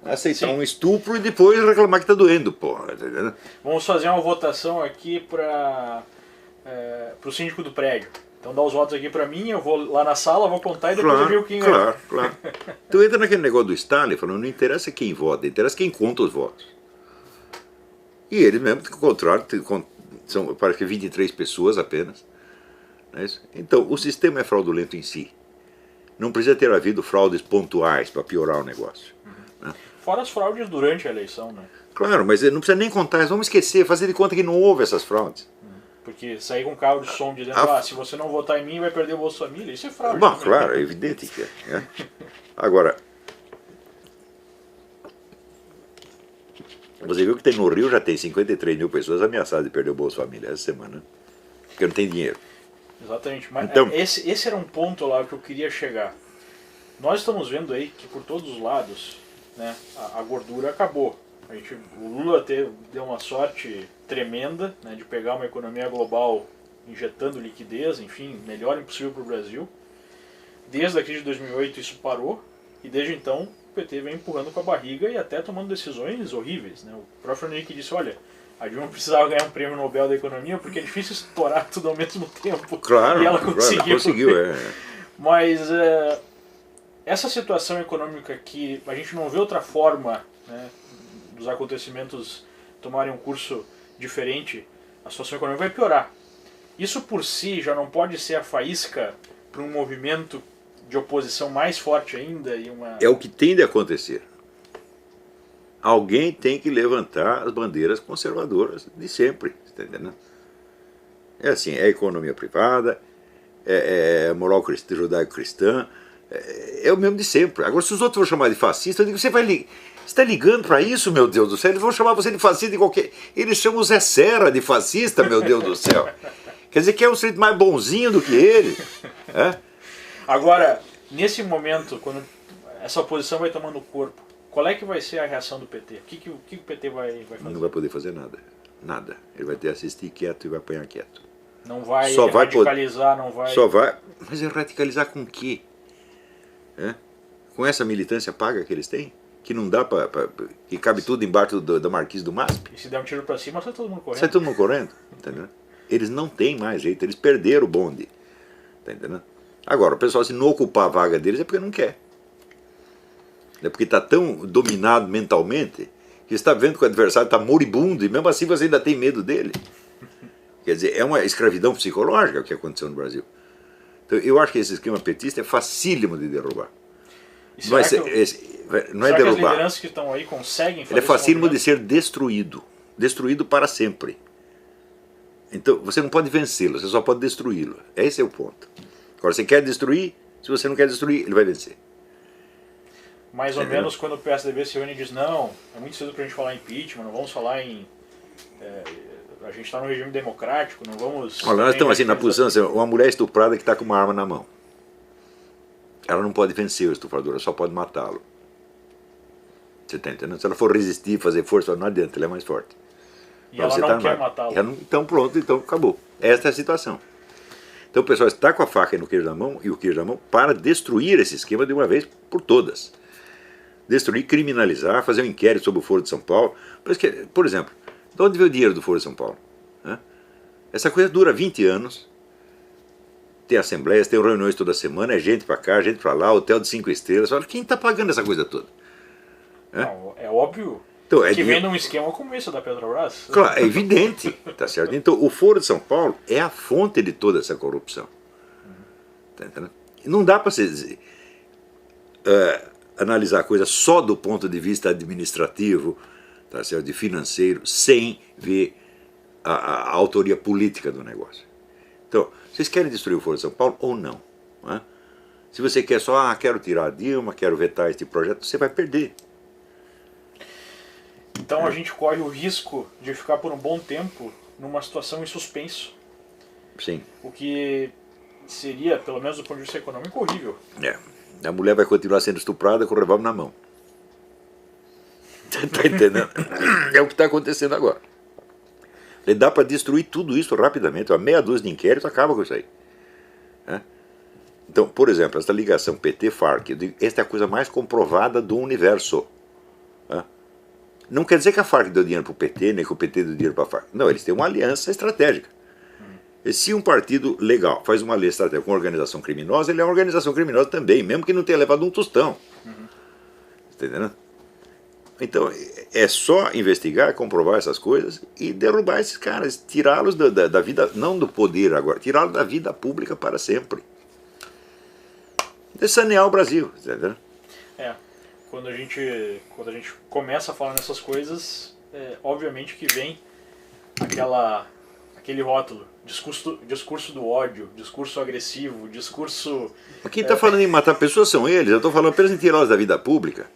B: aceitar um estupro e depois reclamar que está doendo, porra. Tá,
A: vamos fazer uma votação aqui para o síndico do prédio. Então dá os votos aqui para mim, eu vou lá na sala, vou contar e depois eu vejo quem ganhou.
B: Claro. Tu entra naquele negócio do Stalin falando, não interessa quem vota, interessa quem conta os votos. E eles mesmo controlaram, são parece que 23 pessoas apenas. Não é isso? Então, o sistema é fraudulento em si. Não precisa ter havido fraudes pontuais para piorar o negócio. Né?
A: Fora as fraudes durante a eleição, né?
B: Claro, mas não precisa nem contar, vamos esquecer, fazer de conta que não houve essas fraudes.
A: Porque sair com um carro de som dizendo, se você não votar em mim vai perder o Bolsa Família, isso é fraude.
B: Bom, claro, é evidente que é. Agora, você viu que tem no Rio, já tem 53 mil pessoas ameaçadas de perder o Bolsa Família essa semana, porque não tem dinheiro.
A: Exatamente, mas
B: então,
A: esse era um ponto lá que eu queria chegar. Nós estamos vendo aí que por todos os lados, né, a gordura acabou. O Lula deu uma sorte tremenda, né, de pegar uma economia global injetando liquidez, enfim, melhor impossível para o Brasil. Desde a crise de 2008 isso parou, e desde então o PT vem empurrando com a barriga e até tomando decisões horríveis. Né? O próprio Henrique disse, olha, a Dilma precisava ganhar um prêmio Nobel da Economia porque é difícil estourar tudo ao mesmo tempo.
B: Claro,
A: e ela conseguiu.
B: Claro,
A: Mas essa situação econômica que a gente não vê outra forma, né, dos acontecimentos tomarem um curso diferente, a situação econômica vai piorar. Isso por si já não pode ser a faísca para um movimento de oposição mais forte ainda?
B: É o que tem de acontecer. Alguém tem que levantar as bandeiras conservadoras de sempre, está entendendo? É assim, é economia privada, é moral judaico-cristã, é o mesmo de sempre. Agora, se os outros vão chamar de fascista, eu digo, você está ligando para isso, meu Deus do céu? Eles vão chamar você de fascista de qualquer... Eles chamam o Zé Serra de fascista, meu Deus do céu. Quer dizer que é um sujeito mais bonzinho do que ele. É?
A: Agora, nesse momento, quando essa oposição vai tomando corpo, qual é que vai ser a reação do PT? O que o PT vai fazer?
B: Não vai poder fazer nada. Nada. Ele vai ter que assistir quieto e vai apanhar quieto.
A: Não vai radicalizar, não vai...
B: Só vai... Mas é radicalizar com o quê? Com essa militância paga que eles têm? Que não dá para... que cabe tudo embaixo da marquise do MASP?
A: E se der um tiro para cima, sai todo mundo correndo.
B: Sai todo mundo correndo, entendeu? Eles não têm mais jeito, eles perderam o bonde. Tá entendendo? Agora, o pessoal, se não ocupar a vaga deles, é porque não quer. É porque está tão dominado mentalmente que está vendo que o adversário está moribundo e mesmo assim você ainda tem medo dele. Quer dizer, é uma escravidão psicológica o que aconteceu no Brasil. Então, eu acho que esse esquema petista é facílimo de derrubar.
A: Não é
B: derrubar.
A: Que as lideranças que estão aí conseguem fazer
B: ele é facílimo de ser destruído. Destruído para sempre. Então, você não pode vencê-lo, você só pode destruí-lo. Esse é o ponto. Agora, você quer destruir, se você não quer destruir, ele vai vencer.
A: Mais ou menos quando o PSDB se reúne e diz, não, é muito cedo para a gente falar em impeachment, não vamos falar em... a gente está no regime democrático, não vamos...
B: Olha, nós estamos assim na posição, assim, uma mulher estuprada que está com uma arma na mão. Ela não pode vencer o estuprador, ela só pode matá-lo. Você está entendendo? Se ela for resistir, fazer força, não adianta, ela é mais forte.
A: E ela não quer matá-lo.
B: Então pronto, então acabou. Esta é a situação. Então o pessoal está com a faca no queijo da mão e o queijo da mão para destruir esse esquema de uma vez por todas. Destruir, criminalizar, fazer um inquérito sobre o Foro de São Paulo. Por exemplo, de onde veio o dinheiro do Foro de São Paulo? Essa coisa dura 20 anos, tem assembleias, tem reuniões toda semana, é gente para cá, gente para lá, hotel de 5 estrelas. Quem está pagando essa coisa toda?
A: Não, é óbvio
B: então,
A: que vem num esquema como esse da Petrobras.
B: Claro, é evidente, tá certo? Então o Foro de São Paulo é a fonte de toda essa corrupção. Tá entendendo? Não dá para você analisar a coisa só do ponto de vista administrativo, tá certo? De financeiro, sem ver a autoria política do negócio. Então, vocês querem destruir o Foro de São Paulo ou não? Se você quer só, quero tirar a Dilma, quero vetar este projeto, você vai perder.
A: Então a gente corre o risco de ficar por um bom tempo numa situação em suspenso.
B: Sim.
A: O que seria, pelo menos do ponto de vista econômico, horrível.
B: A mulher vai continuar sendo estuprada com o revólver na mão. Tá entendendo? É o que está acontecendo agora. Dá para destruir tudo isso rapidamente. Uma meia dúzia de inquéritos acaba com isso aí. Então, por exemplo, essa ligação PT-FARC, esta é a coisa mais comprovada do universo. Não quer dizer que a FARC deu dinheiro para o PT, nem que o PT deu dinheiro para a FARC. Não, eles têm uma aliança estratégica. E se um partido legal faz uma aliança estratégica com uma organização criminosa, ele é uma organização criminosa também, mesmo que não tenha levado um tostão. Está entendendo? Então, é só investigar, comprovar essas coisas e derrubar esses caras, tirá-los da vida, não do poder agora, tirá-los da vida pública para sempre. É sanear o Brasil, entendeu?
A: Quando a gente começa a falar nessas coisas, obviamente que vem aquele rótulo, discurso do ódio, discurso agressivo, discurso...
B: Quem está falando em matar pessoas são eles, eu estou falando apenas em tirá-los da vida pública.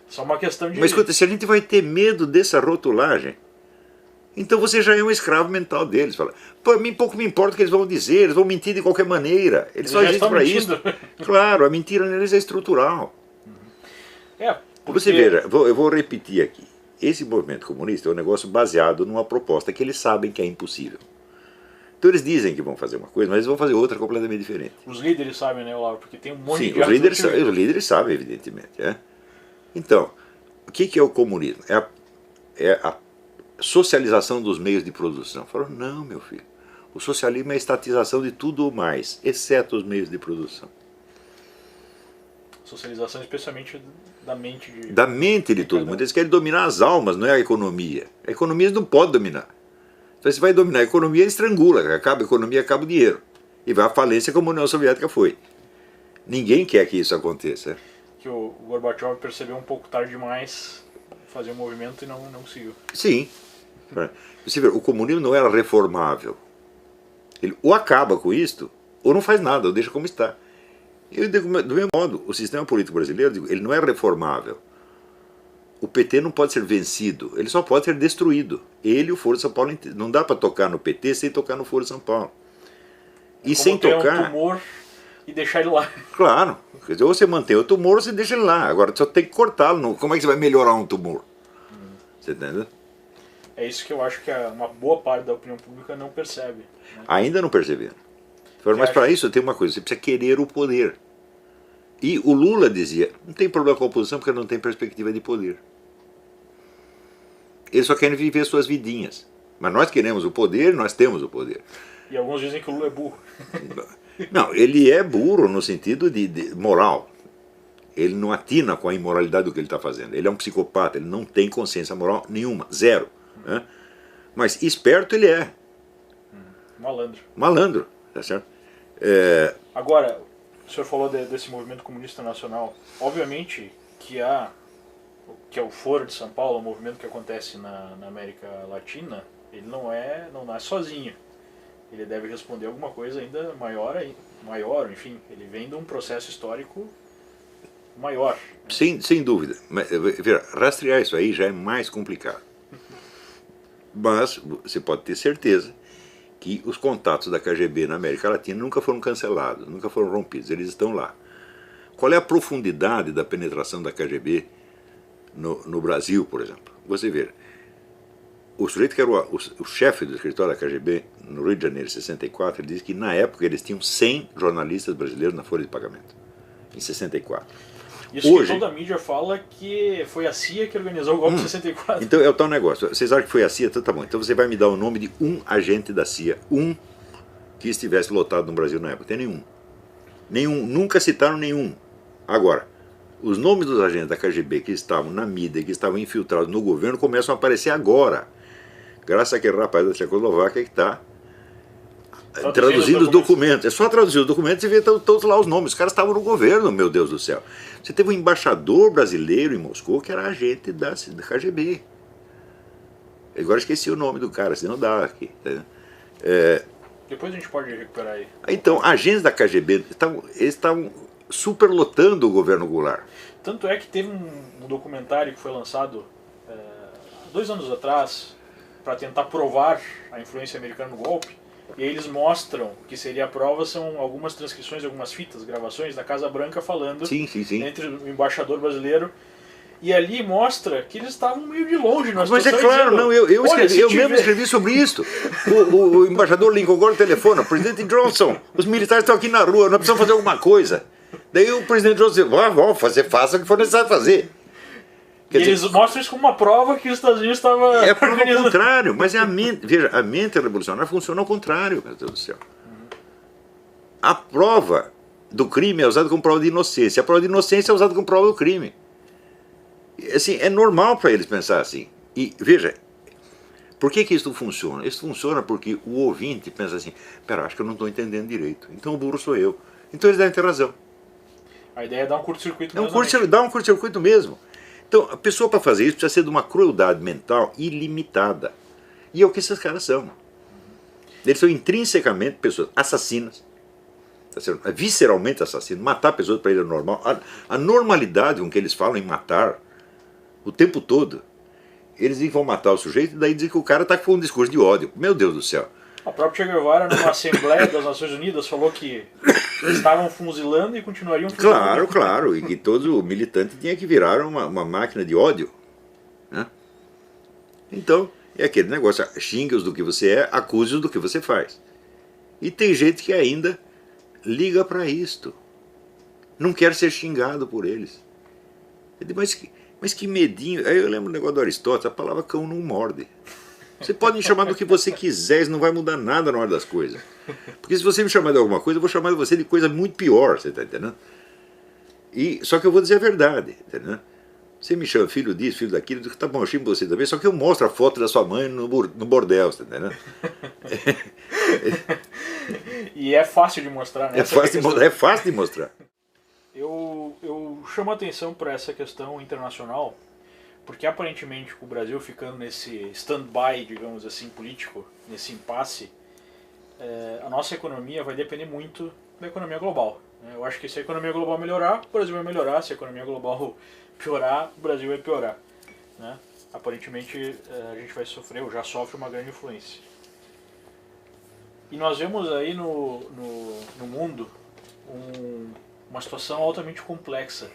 A: Só uma questão de...
B: Mas escuta, se a gente vai ter medo dessa rotulagem, então você já é um escravo mental deles. Fala, pouco me importa o que eles vão dizer, eles vão mentir de qualquer maneira. Eles só existem para isso. Claro, a mentira neles é estrutural.
A: Porque...
B: Você veja, eu vou repetir aqui. Esse movimento comunista é um negócio baseado numa proposta que eles sabem que é impossível. Então eles dizem que vão fazer uma coisa, mas eles vão fazer outra completamente diferente.
A: Os líderes sabem, né, Olavo? Porque tem um monte
B: Sim,
A: de...
B: os líderes sabem, evidentemente. Então, o que é o comunismo? É a socialização dos meios de produção. Falaram, não, meu filho, o socialismo é a estatização de tudo mais, exceto os meios de produção.
A: Socialização especialmente da mente de...
B: Da mente de todo mundo. Eles querem dominar as almas, não é a economia. A economia eles não podem dominar. Então se vai dominar a economia, ele estrangula. Acaba a economia, acaba o dinheiro. E vai à falência como a União Soviética foi. Ninguém quer que isso aconteça.
A: Que o Gorbachev percebeu um pouco tarde demais fazer um movimento e não conseguiu.
B: Sim. Você vê, o comunismo não era reformável. Ele ou acaba com isto, ou não faz nada, ou deixa como está. Eu digo, do mesmo modo, o sistema político brasileiro, ele não é reformável. O PT não pode ser vencido, ele só pode ser destruído. Ele e o Foro de São Paulo, não dá para tocar no PT sem tocar no Foro de São Paulo. E sem tocar...
A: um tumor e deixar ele lá.
B: Claro, quer dizer, ou você mantém o tumor ou você deixa ele lá. Agora só tem que cortá-lo. Como é que você vai melhorar um tumor? Você entendeu?
A: É isso que eu acho que uma boa parte da opinião pública não percebe. Né?
B: Ainda não perceberam. Mas para isso tem uma coisa, você precisa querer o poder. E o Lula dizia, não tem problema com a oposição porque não tem perspectiva de poder. Eles só querem viver suas vidinhas. Mas nós queremos o poder, nós temos o poder.
A: E alguns dizem que o Lula é burro.
B: Não, ele é burro no sentido de moral. Ele não atina com a imoralidade do que ele está fazendo. Ele é um psicopata, ele não tem consciência moral nenhuma, zero. Né? Mas esperto ele é.
A: Malandro.
B: Malandro, tá certo?
A: Agora, o senhor falou desse movimento comunista nacional. Obviamente que é o Foro de São Paulo, o movimento que acontece na América Latina, ele não nasce sozinho. Ele deve responder alguma coisa ainda maior, enfim, ele vem de um processo histórico maior. Né?
B: Sem dúvida. Mas, rastrear isso aí já é mais complicado. Mas você pode ter certeza que os contatos da KGB na América Latina nunca foram cancelados, nunca foram rompidos, eles estão lá. Qual é a profundidade da penetração da KGB no Brasil, por exemplo? Você vê, o sujeito que era o chefe do escritório da KGB no Rio de Janeiro, em 64, ele disse que na época eles tinham 100 jornalistas brasileiros na folha de pagamento, em 64.
A: Isso hoje, que toda a mídia fala que foi a CIA que organizou o golpe de 64.
B: Então é o tal negócio. Vocês acham que foi a CIA? Então tá bom. Então você vai me dar o nome de um agente da CIA, que estivesse lotado no Brasil na época. Tem nenhum. Nenhum. Nunca citaram nenhum. Agora, os nomes dos agentes da KGB que estavam na mídia, que estavam infiltrados no governo, começam a aparecer agora. Graças àquele rapaz da Tchecoslováquia que está traduzindo os documentos. É só traduzir os documentos e ver todos lá os nomes. Os caras estavam no governo, meu Deus do céu. Você teve um embaixador brasileiro em Moscou que era agente da KGB. Agora esqueci o nome do cara, senão dá aqui.
A: Depois a gente pode recuperar aí.
B: Então, agentes da KGB estavam superlotando o governo Goulart.
A: Tanto é que teve um documentário que foi lançado 2 anos atrás para tentar provar a influência americana no golpe. E aí eles mostram que seria a prova, são algumas transcrições, algumas fitas, gravações da Casa Branca falando entre o embaixador brasileiro. E ali mostra que eles estavam meio de longe na situação.
B: Mas é claro, dizendo, não, eu mesmo escrevi sobre isso. O embaixador Lincoln agora telefona, presidente Johnson, os militares estão aqui na rua, nós precisamos fazer alguma coisa. Daí o presidente Johnson diz, vamos faça o que for necessário fazer.
A: E eles mostram isso como uma prova que os Estados Unidos estavam
B: organizando. É o contrário, mas veja, a mente revolucionária funciona ao contrário, meu Deus do céu. A prova do crime é usada como prova de inocência, a prova de inocência é usada como prova do crime. Assim, é normal para eles pensar assim. E veja, por que isso funciona? Isso funciona porque o ouvinte pensa assim, pera, acho que eu não estou entendendo direito, então o burro sou eu. Então eles devem ter razão.
A: A ideia é dar um curto-circuito
B: mesmo. Dá um curto-circuito mesmo. Então, a pessoa para fazer isso precisa ser de uma crueldade mental ilimitada. E é o que esses caras são. Eles são intrinsecamente pessoas assassinas, visceralmente assassinos. Matar pessoas para ele é normal. A normalidade com que eles falam em matar o tempo todo, eles vão matar o sujeito e daí dizem que o cara está com um discurso de ódio. Meu Deus do céu.
A: O próprio Che Guevara, numa Assembleia das Nações Unidas, falou que estavam fuzilando e continuariam fuzilando.
B: Claro, e que todo militante tinha que virar uma máquina de ódio. Né? Então, é aquele negócio, xingue-os do que você é, acuse-os do que você faz. E tem gente que ainda liga para isto. Não quer ser xingado por eles. Mas que medinho. Aí eu lembro do negócio do Aristóteles, a palavra cão não morde. Você pode me chamar do que você quiser, isso não vai mudar nada na hora das coisas. Porque se você me chamar de alguma coisa, eu vou chamar você de coisa muito pior, você está entendendo? Só que eu vou dizer a verdade, entendeu? Você me chama filho disso, filho daquilo, eu digo, tá bom, eu chamo você também, só que eu mostro a foto da sua mãe no bordel, você está entendendo?
A: E é fácil de mostrar, né?
B: É fácil de mostrar.
A: Eu chamo a atenção para essa questão internacional, porque aparentemente com o Brasil ficando nesse stand-by, digamos assim, político, nesse impasse, a nossa economia vai depender muito da economia global. Eu acho que se a economia global melhorar, o Brasil vai melhorar, se a economia global piorar, o Brasil vai piorar. Né? Aparentemente a gente vai sofrer, ou já sofre, uma grande influência. E nós vemos aí no mundo uma situação altamente complexa.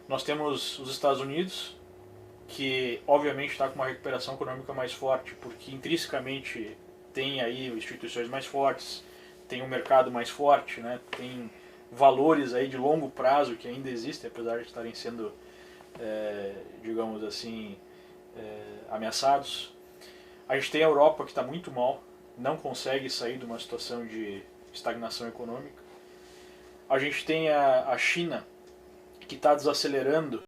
A: Nós temos os Estados Unidos, que obviamente está com uma recuperação econômica mais forte, porque intrinsecamente tem aí instituições mais fortes, tem um mercado mais forte, né? Tem valores aí de longo prazo que ainda existem, apesar de estarem sendo, digamos assim, ameaçados. A gente tem a Europa que está muito mal, não consegue sair de uma situação de estagnação econômica. A gente tem a China, que está desacelerando